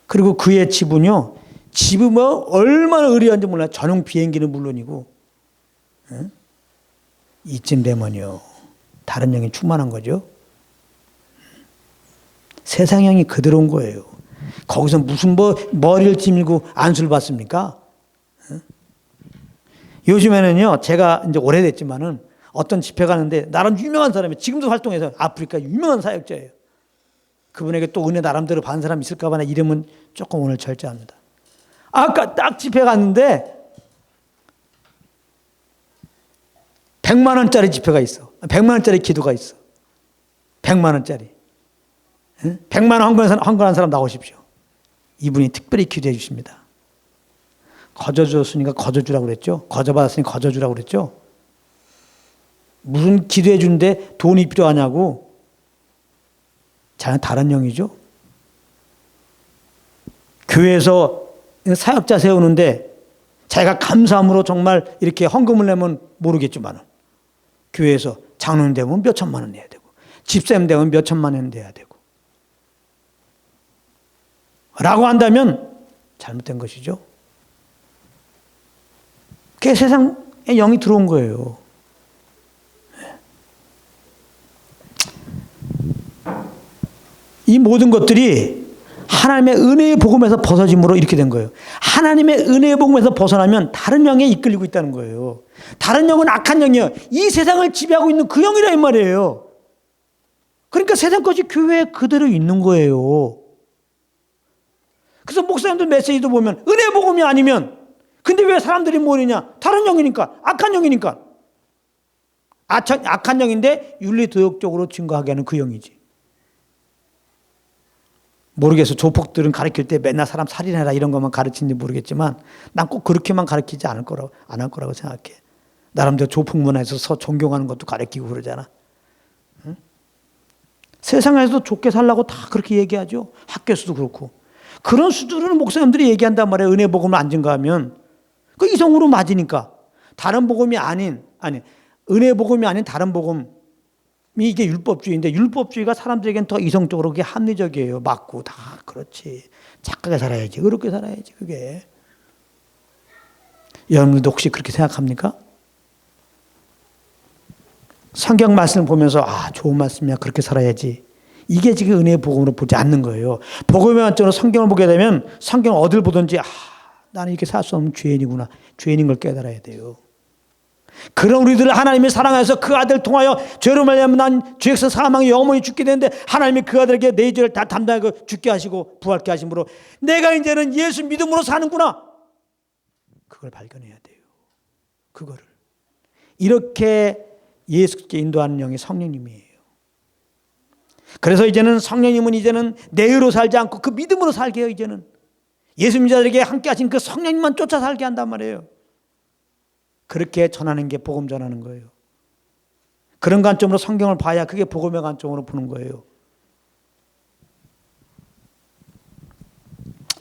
그리고 그의 집은요. 집은 뭐 얼마나 의리한지 몰라요. 전용 비행기는 물론이고. 이쯤 되면요. 다른 영이 충만한 거죠. 세상 영이 그대로 온 거예요. 거기서 무슨 머리를 찌밀고 안수를 받습니까? 요즘에는요, 제가 이제 오래됐지만은 어떤 집회 가는데 나름 유명한 사람이 지금도 활동해서 아프리카 유명한 사역자예요. 그분에게 또 은혜 나름대로 받은 사람 있을까 봐 이름은 조금 오늘 절제합니다. 아까 딱 집회 갔는데 100만 원짜리 집회가 있어. 100만 원짜리 기도가 있어. 100만 원짜리. 100만 원 헌금한 사람 나오십시오. 이분이 특별히 기도해 주십니다. 거저 줬으니까 거저 주라고 그랬죠. 거저 받았으니 거저 주라고 그랬죠. 무슨 기도해 주는데 돈이 필요하냐고. 자는 다른 영이죠. 교회에서 사역자 세우는데 자기가 감사함으로 정말 이렇게 헌금을 내면 모르겠지만 교회에서 장로님 되면 몇 천만 원 내야 되고 집사님 되면 몇 천만 원 내야 되고 라고 한다면 잘못된 것이죠. 그게 세상에 영이 들어온 거예요. 이 모든 것들이 하나님의 은혜의 복음에서 벗어짐으로 이렇게 된 거예요. 하나님의 은혜의 복음에서 벗어나면 다른 영에 이끌리고 있다는 거예요. 다른 영은 악한 영이에요. 이 세상을 지배하고 있는 그 영이라 이 말이에요. 그러니까 세상 것이 교회에 그대로 있는 거예요. 그래서 목사님들 메시지도 보면 은혜의 복음이 아니면 근데 왜 사람들이 모르냐? 다른 영이니까, 악한 영이니까. 악한 영인데 윤리도덕적으로 증거하게 하는 그 영이지. 모르겠어. 조폭들은 가르칠 때 맨날 사람 살인해라 이런 것만 가르치는지 모르겠지만 난 꼭 그렇게만 가르치지 안 할 거라고 생각해. 나름대로 조폭 문화에서 존경하는 것도 가르치고 그러잖아. 응? 세상에서도 좋게 살라고 다 그렇게 얘기하죠. 학교에서도 그렇고. 그런 수준으로 목사님들이 얘기한단 말이에요. 은혜 복음을 안 증거하면. 그 이성으로 맞으니까. 다른 복음이 은혜 복음이 아닌 다른 복음. 이게 율법주의인데 율법주의가 사람들에겐 더 이성적으로 그게 합리적이에요. 맞고 다 그렇지. 착하게 살아야지. 그렇게 살아야지. 그게. 여러분들도 혹시 그렇게 생각합니까? 성경 말씀을 보면서 좋은 말씀이야. 그렇게 살아야지. 이게 지금 은혜의 복음으로 보지 않는 거예요. 복음의 관점으로 성경을 보게 되면 성경을 어딜 보든지 나는 이렇게 살 수 없는 죄인이구나. 죄인인 걸 깨달아야 돼요. 그런 우리들을 하나님이 사랑하여서 그 아들을 통하여 죄로 말미암아 난 죄에서 사망의 영원히 죽게 되는데 하나님이 그 아들에게 내 죄를 다 담당하고 죽게 하시고 부활케 하심으로 내가 이제는 예수 믿음으로 사는구나. 그걸 발견해야 돼요. 그거를. 이렇게 예수께 인도하는 영이 성령님이에요. 그래서 이제는 성령님은 이제는 내 의로 살지 않고 그 믿음으로 살게 해요. 이제는 예수 믿는 자들에게 함께 하신 그 성령님만 쫓아 살게 한단 말이에요. 그렇게 전하는 게 복음 전하는 거예요. 그런 관점으로 성경을 봐야 그게 복음의 관점으로 보는 거예요.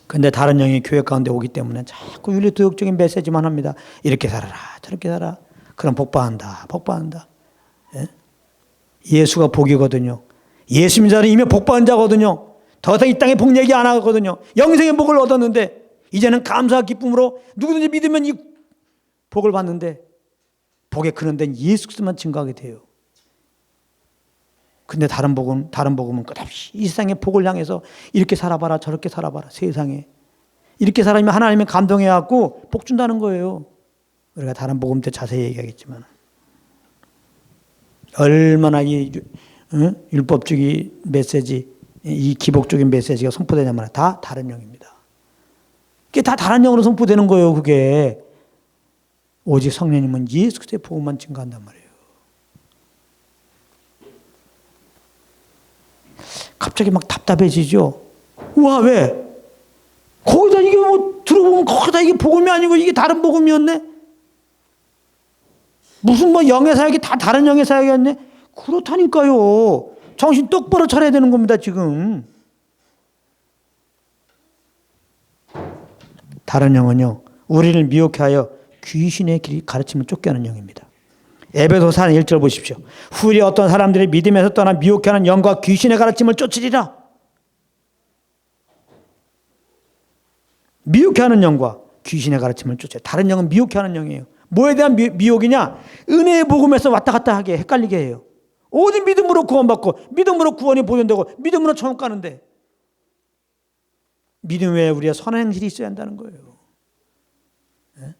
근데 다른 영이 교회 가운데 오기 때문에 자꾸 윤리도덕적인 메시지만 합니다. 이렇게 살아라 저렇게 살아라. 그럼 복받는다 복받는다. 예? 예수가 복이거든요. 예수 믿는 자는 이미 복받은 자거든요. 더 이상 이 땅에 복 얘기 안 하거든요. 영생의 복을 얻었는데 이제는 감사와 기쁨으로 누구든지 믿으면 이 복을 받는데 복의 근원 된 예수 그리스도만 증거하게 돼요. 근데 다른 복음은 끝없이 이 세상의 복을 향해서 이렇게 살아봐라 저렇게 살아봐라 세상에 이렇게 살아면 하나님이 감동해갖고 복 준다는 거예요. 우리가 다른 복음 때 자세히 얘기하겠지만 얼마나 이 율법주의 메시지 이 기복적인 메시지가 선포되냐면 다 다른 영입니다. 그게 다 다른 영으로 선포되는 거예요. 그게 오직 성령님은 예수 그리스도의 복음만 증거한단 말이에요. 갑자기 막 답답해지죠. 와, 왜? 거기다 이게 뭐 들어보면 거기다 이게 복음이 아니고 이게 다른 복음이었네? 무슨 뭐 영의 사역이 다 다른 영의 사역이었네? 그렇다니까요. 정신 똑바로 차려야 되는 겁니다, 지금. 다른 영은요, 우리를 미혹해 하여 귀신의 가르침을 쫓게 하는 영입니다. 에베소서 4장 1절 보십시오. 후에 어떤 사람들이 믿음에서 떠나 미혹해 하는 영과 귀신의 가르침을 쫓으리라. 미혹해 하는 영과 귀신의 가르침을 쫓아요. 다른 영은 미혹해 하는 영이에요. 뭐에 대한 미혹이냐? 은혜의 복음에서 왔다 갔다 하게 헷갈리게 해요. 오직 믿음으로 구원받고 믿음으로 구원이 보존되고 믿음으로 천국 가는데 믿음 외에 우리가 선한 행실이 있어야 한다는 거예요. 네?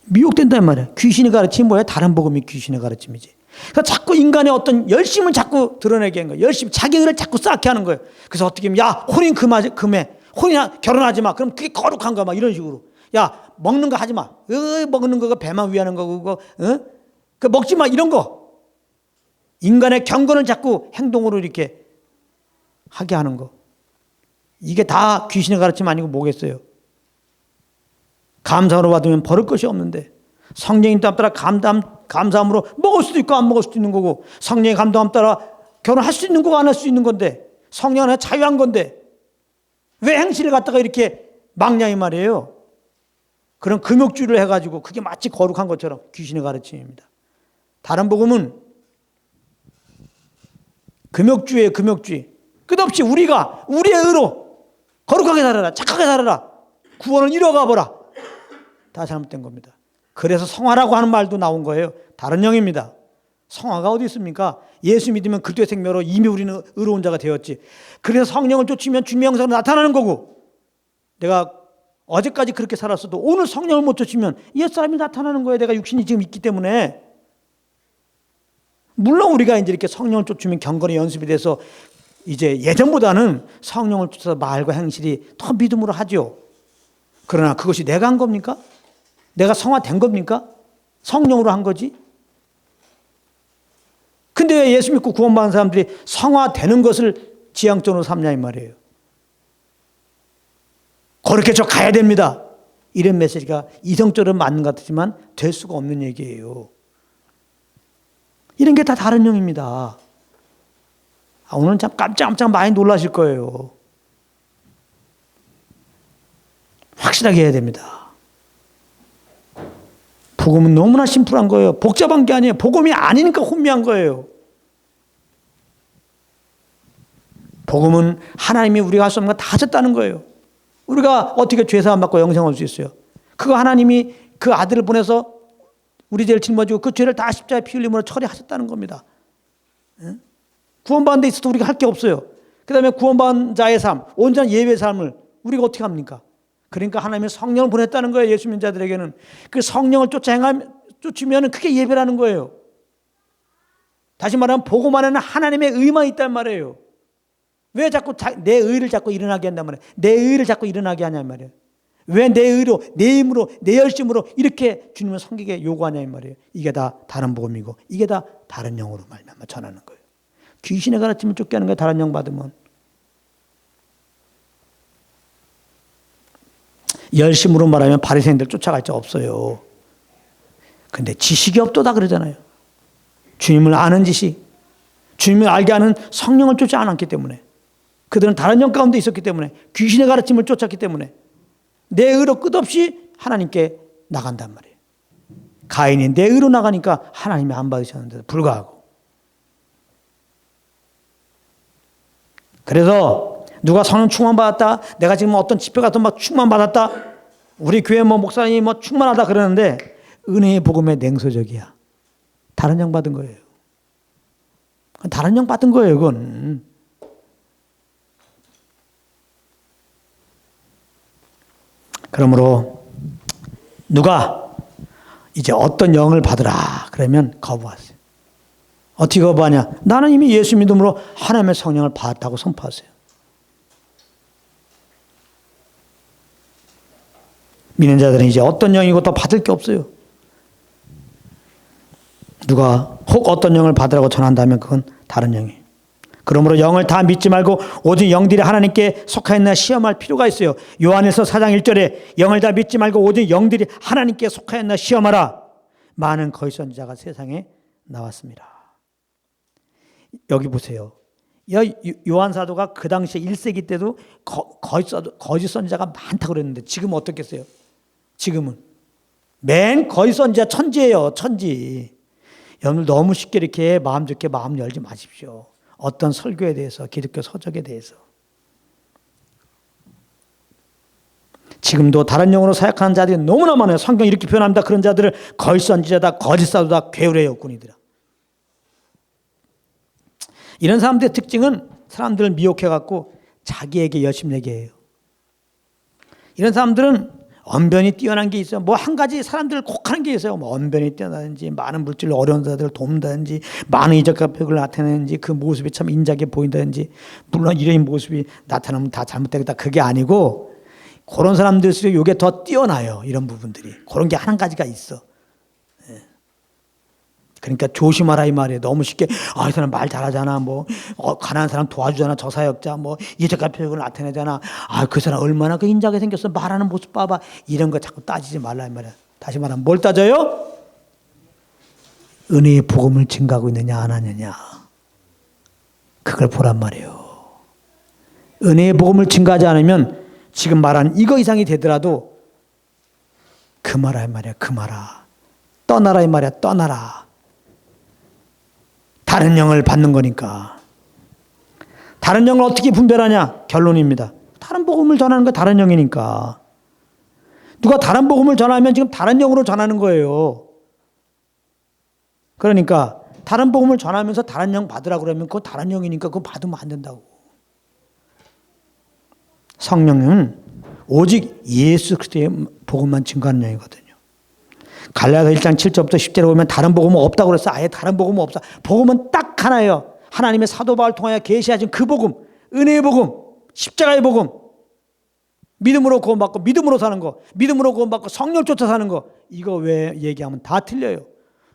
미혹된단 말이에요. 귀신의 가르침이 뭐야? 다른 복음이 귀신의 가르침이지. 그러니까 자꾸 인간의 어떤 열심을 자꾸 드러내게 하는 거예요. 열심, 자기 의를 자꾸 쌓게 하는 거예요. 그래서 어떻게 하면 야 혼인 금해, 결혼하지 마. 그럼 그게 거룩한 거야. 막 이런 식으로. 야 먹는 거 하지 마. 먹는 거가 배만 위하는 거고 그거, 그 먹지 마 이런 거. 인간의 경건을 자꾸 행동으로 이렇게 하게 하는 거. 이게 다 귀신의 가르침 아니고 뭐겠어요? 감사로 받으면 버릴 것이 없는데 성령님 따라 감사함으로 먹을 수도 있고 안 먹을 수도 있는 거고 성령의 감동함 따라 결혼할 수 있는 거고 안 할 수 있는 건데 성령은 자유한 건데 왜 행실을 갖다가 이렇게 막냐이 말이에요. 그런 금욕주의를 해가지고 그게 마치 거룩한 것처럼 귀신의 가르침입니다. 다른 복음은 금욕주의예요. 금욕주의. 끝없이 우리가 우리의 의로 거룩하게 살아라 착하게 살아라 구원을 이뤄가 보라 다 잘못된 겁니다. 그래서 성화라고 하는 말도 나온 거예요. 다른 영입니다. 성화가 어디 있습니까? 예수 믿으면 그리스도의 생명으로 이미 우리는 의로운 자가 되었지. 그래서 성령을 쫓으면 주님의 형상으로 나타나는 거고 내가 어제까지 그렇게 살았어도 오늘 성령을 못 쫓으면 옛사람이 나타나는 거예요. 내가 육신이 지금 있기 때문에. 물론 우리가 이제 이렇게 성령을 쫓으면 경건의 연습이 돼서 이제 예전보다는 성령을 쫓아서 말과 행실이 더 믿음으로 하죠. 그러나 그것이 내가 한 겁니까? 내가 성화된 겁니까? 성령으로 한 거지. 근데 왜 예수 믿고 구원받은 사람들이 성화되는 것을 지향점으로 삼냐 이 말이에요. 그렇게 저 가야 됩니다. 이런 메시지가 이성적으로 맞는 것 같지만 될 수가 없는 얘기예요. 이런 게 다 다른 영입니다. 오늘은 참 깜짝깜짝 많이 놀라실 거예요. 확실하게 해야 됩니다. 복음은 너무나 심플한 거예요. 복잡한 게 아니에요. 복음이 아니니까 혼미한 거예요. 복음은 하나님이 우리가 할 수 없는 거 다 하셨다는 거예요. 우리가 어떻게 죄사함 받고 영생할 수 있어요? 그거 하나님이 그 아들을 보내서 우리 죄를 짊어지고 그 죄를 다 십자가에 피 흘림으로 처리하셨다는 겁니다. 구원받은 데 있어도 우리가 할 게 없어요. 그 다음에 구원받은 자의 삶, 온전한 예배의 삶을 우리가 어떻게 합니까? 그러니까 하나님이 성령을 보냈다는 거예요. 예수 믿는 자들에게는. 그 성령을 쫓으면 그게 예배라는 거예요. 다시 말하면 복음 안에는 하나님의 의만 있단 말이에요. 왜 자꾸 내 의를 자꾸 일어나게 한단 말이에요. 내 의를 자꾸 일어나게 하냐 말이에요. 왜 내 의로, 내 힘으로, 내 열심으로 이렇게 주님을 섬기게 요구하냐 말이에요. 이게 다 다른 복음이고 이게 다 다른 영으로 말미암아 전하는 거예요. 귀신의 가르침을 쫓게 하는 거예요. 다른 영 받으면. 열심으로 말하면 바리새인들 쫓아갈 자 없어요. 근데 지식이 없도다 그러잖아요. 주님을 아는 지식, 주님을 알게 하는 성령을 쫓지 않았기 때문에 그들은 다른 영 가운데 있었기 때문에 귀신의 가르침을 쫓았기 때문에 내 의로 끝없이 하나님께 나간단 말이에요. 가인이 내 의로 나가니까 하나님이 안 받으셨는데도 불구하고. 그래서 누가 성령 충만 받았다, 내가 지금 어떤 집회 가서 막 충만 받았다, 우리 교회 뭐 목사님이 뭐 충만하다 그러는데 은혜의 복음에 냉소적이야. 다른 영 받은 거예요. 다른 영 받은 거예요, 그건. 그러므로 누가 이제 어떤 영을 받으라 그러면 거부하세요. 어떻게 거부하냐? 나는 이미 예수 믿음으로 하나님의 성령을 받았다고 선포하세요. 믿는 자들은 이제 어떤 영이고 더 받을 게 없어요. 누가 혹 어떤 영을 받으라고 전한다면 그건 다른 영이에요. 그러므로 영을 다 믿지 말고 오직 영들이 하나님께 속하였나 시험할 필요가 있어요. 요한일서 4장 1절에 영을 다 믿지 말고 오직 영들이 하나님께 속하였나 시험하라. 많은 거짓 선지자가 세상에 나왔습니다. 여기 보세요. 요한 사도가 그 당시에 1세기 때도 거짓 선지자가 많다고 그랬는데 지금 어떻겠어요? 지금은 맨 거짓 선지자 천지예요. 천지. 여러분 너무 쉽게 이렇게 마음 좋게 마음 열지 마십시오. 어떤 설교에 대해서, 기독교 서적에 대해서. 지금도 다른 영으로 사역하는 자들이 너무나 많아요. 성경이 이렇게 표현합니다. 그런 자들을 거짓 선지자다, 거짓 사도다, 괴울의 역군이더라. 이런 사람들의 특징은 사람들을 미혹해갖고 자기에게 열심내게 해요. 이런 사람들은 언변이 뛰어난 게 있어요. 뭐 한 가지 사람들 꼭 하는 게 있어요. 뭐 언변이 뛰어나든지, 많은 물질로 어려운 자들을 돕는다든지, 많은 이적과 표적을 나타내는지, 그 모습이 참 인자하게 보인다든지, 물론 이런 모습이 나타나면 다 잘못되겠다. 그게 아니고, 그런 사람들일수록 이게 더 뛰어나요. 이런 부분들이. 그런 게 한 가지가 있어. 그러니까 조심하라 이 말이에요. 너무 쉽게 이 사람 말 잘하잖아, 뭐 가난한 사람 도와주잖아, 저 사역자 뭐 이적과 표적을 나타내잖아, 그 사람 얼마나 그 인자하게 생겼어, 말하는 모습 봐봐, 이런 거 자꾸 따지지 말라 이 말이야. 다시 말하면 뭘 따져요? 은혜의 복음을 증가하고 있느냐 안 하느냐, 그걸 보란 말이에요. 은혜의 복음을 증가하지 않으면 지금 말한 이거 이상이 되더라도 그만하라 이 말이야. 그만하라, 떠나라 이 말이야. 떠나라. 다른 영을 받는 거니까. 다른 영을 어떻게 분별하냐? 결론입니다. 다른 복음을 전하는 거 다른 영이니까. 누가 다른 복음을 전하면 지금 다른 영으로 전하는 거예요. 그러니까 다른 복음을 전하면서 다른 영 받으라고 그러면 그거 다른 영이니까 그거 받으면 안 된다고. 성령은 오직 예수 그리스도의 복음만 증거하는 영이거든요. 갈라디아서 1장 7절부터 10절에 보면 다른 복음은 없다고 그랬어. 아예 다른 복음은 없어. 복음은 딱 하나예요. 하나님의 사도 바울을 통하여 계시하신 그 복음, 은혜의 복음, 십자가의 복음, 믿음으로 구원받고 믿음으로 사는 거, 믿음으로 구원받고 성령 쫓아 사는 거, 이거 왜 얘기하면 다 틀려요.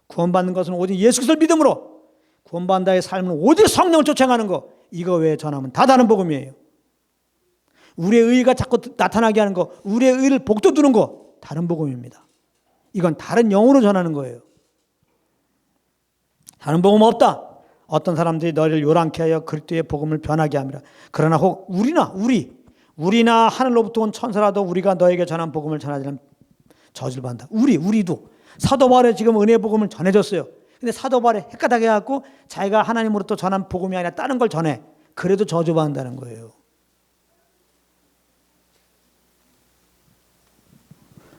구원받는 것은 오직 예수 그리스도를 믿음으로, 구원받는다의 삶은 오직 성령을 쫓아가는 거, 이거 왜 전하면 다 다른 복음이에요. 우리의 의의가 자꾸 나타나게 하는 거, 우리의 의의를 복돋두는 거, 다른 복음입니다. 이건 다른 영으로 전하는 거예요. 다른 복음 없다. 어떤 사람들이 너희를 요란케 하여 그리스도의 복음을 변하게 합니다. 그러나 혹 우리나 하늘로부터 온 천사라도 우리가 너에게 전한 복음을 전하지 않으면 저주를 받는다. 우리도 사도 바울이 지금 은혜 복음을 전해줬어요. 근데 사도 바울이 헷갈하게 해갖고 자기가 하나님으로부터 전한 복음이 아니라 다른 걸 전해. 그래도 저주받는다는 거예요.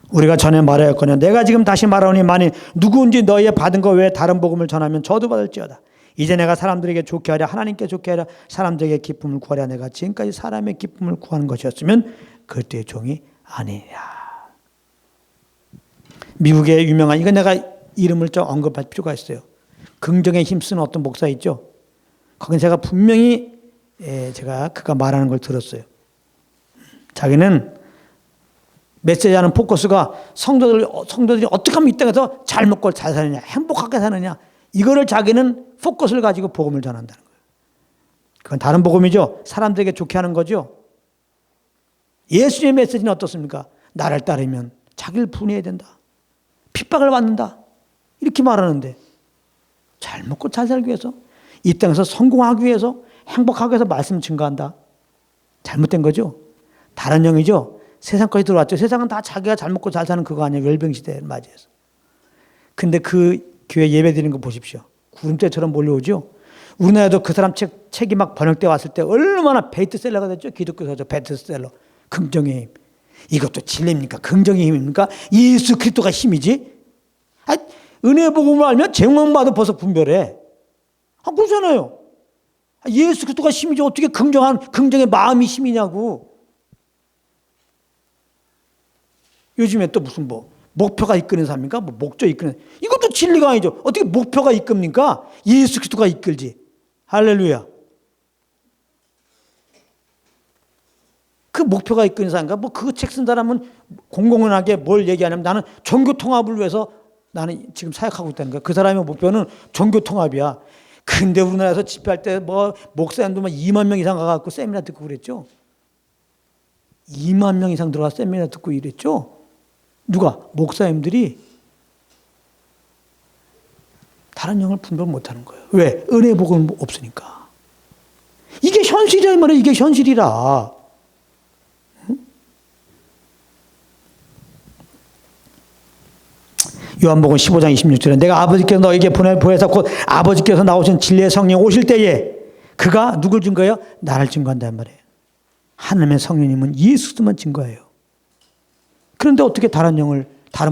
우리가 전에 말하였거니와 내가 지금 다시 말하오니 만일 누구인지 너희의 받은 거 외에 다른 복음을 전하면 저도 받을지어다. 이제 내가 사람들에게 좋게 하랴 하나님께 좋게 하랴 사람들에게 기쁨을 구하랴. 내가 지금까지 사람의 기쁨을 구하는 것이었으면 그때의 종이 아니냐. 미국의 유명한, 이거 내가 이름을 좀 언급할 필요가 있어요. 긍정에 힘쓰는 어떤 목사 있죠. 거긴 제가 분명히 제가 그가 말하는 걸 들었어요. 자기는 메시지하는 포커스가 성도들이 어떻게 하면 이 땅에서 잘 먹고 잘 사느냐, 행복하게 사느냐, 이거를 자기는 포커스를 가지고 복음을 전한다는 거예요. 그건 다른 복음이죠. 사람들에게 좋게 하는 거죠. 예수님의 메시지는 어떻습니까? 나를 따르면 자기를 분해야 된다, 핍박을 받는다, 이렇게 말하는데 잘 먹고 잘 살기 위해서, 이 땅에서 성공하기 위해서, 행복하기 위해서 말씀 증거한다. 잘못된 거죠. 다른 영이죠. 세상까지 들어왔죠. 세상은 다 자기가 잘 먹고 잘 사는 그거 아니에요. 열병시대를 맞이해서. 근데 그 교회 예배 드리는 거 보십시오. 구름대처럼 몰려오죠. 우리나라도 그 사람 책이 막 번역돼 왔을 때 얼마나 베스트셀러가 됐죠. 기독교 서적 베스트셀러. 긍정의 힘. 이것도 진리입니까? 긍정의 힘입니까? 예수 그리스도가 힘이지. 은혜 복음을 알면 제목만 봐도 벌써 분별해. 그러잖아요. 예수 그리스도가 힘이지 어떻게 긍정의 마음이 힘이냐고. 요즘에 또 무슨 목표가 이끄는 삶입니까? 목적 이끄는. 이것도 진리가 아니죠. 어떻게 목표가 이끕니까? 예수 그리스도가 이끌지. 할렐루야. 그 목표가 이끄는 사람인가? 그 책 쓴 사람은 공공연하게 뭘 얘기하냐면 나는 종교 통합을 위해서 나는 지금 사역하고 있다는 거야. 그 사람의 목표는 종교 통합이야. 근데 우리나라에서 집회할 때 목사님도 2만 명 이상 가갖고 세미나 듣고 그랬죠. 2만 명 이상 들어가 세미나 듣고 이랬죠. 누가? 목사님들이 다른 영을 분별 못하는 거예요. 왜? 은혜 복음 없으니까. 이게 현실이라 이 말이야. 이게 현실이라. 요한복음 15장 26절에 내가 아버지께서 너에게 보내서 곧 아버지께서 나오신 진리의 성령 오실 때에 그가 누굴 증거해요? 나를 증거한단 말이에요. 하나님의 성령님은 예수만 증거해요. 그런데 어떻게 다른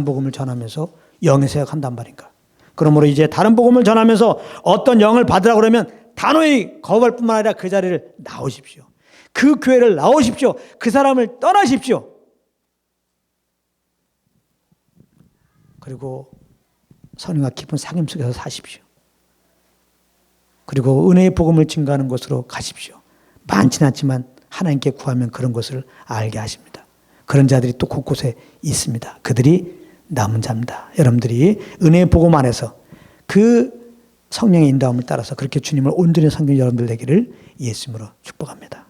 복음을 전하면서 영의 사역한단 말인가? 그러므로 이제 다른 복음을 전하면서 어떤 영을 받으라고 그러면 단호히 거부할 뿐만 아니라 그 자리를 나오십시오. 그 교회를 나오십시오. 그 사람을 떠나십시오. 그리고 성령과 깊은 사귐 속에서 사십시오. 그리고 은혜의 복음을 증거하는 곳으로 가십시오. 많지는 않지만 하나님께 구하면 그런 것을 알게 하십니다. 그런 자들이 또 곳곳에 있습니다. 그들이 남은 자입니다. 여러분들이 은혜의 복음 안에서 그 성령의 인도함을 따라서 그렇게 주님을 온전히 섬기는 여러분들 되기를 예수님으로 축복합니다.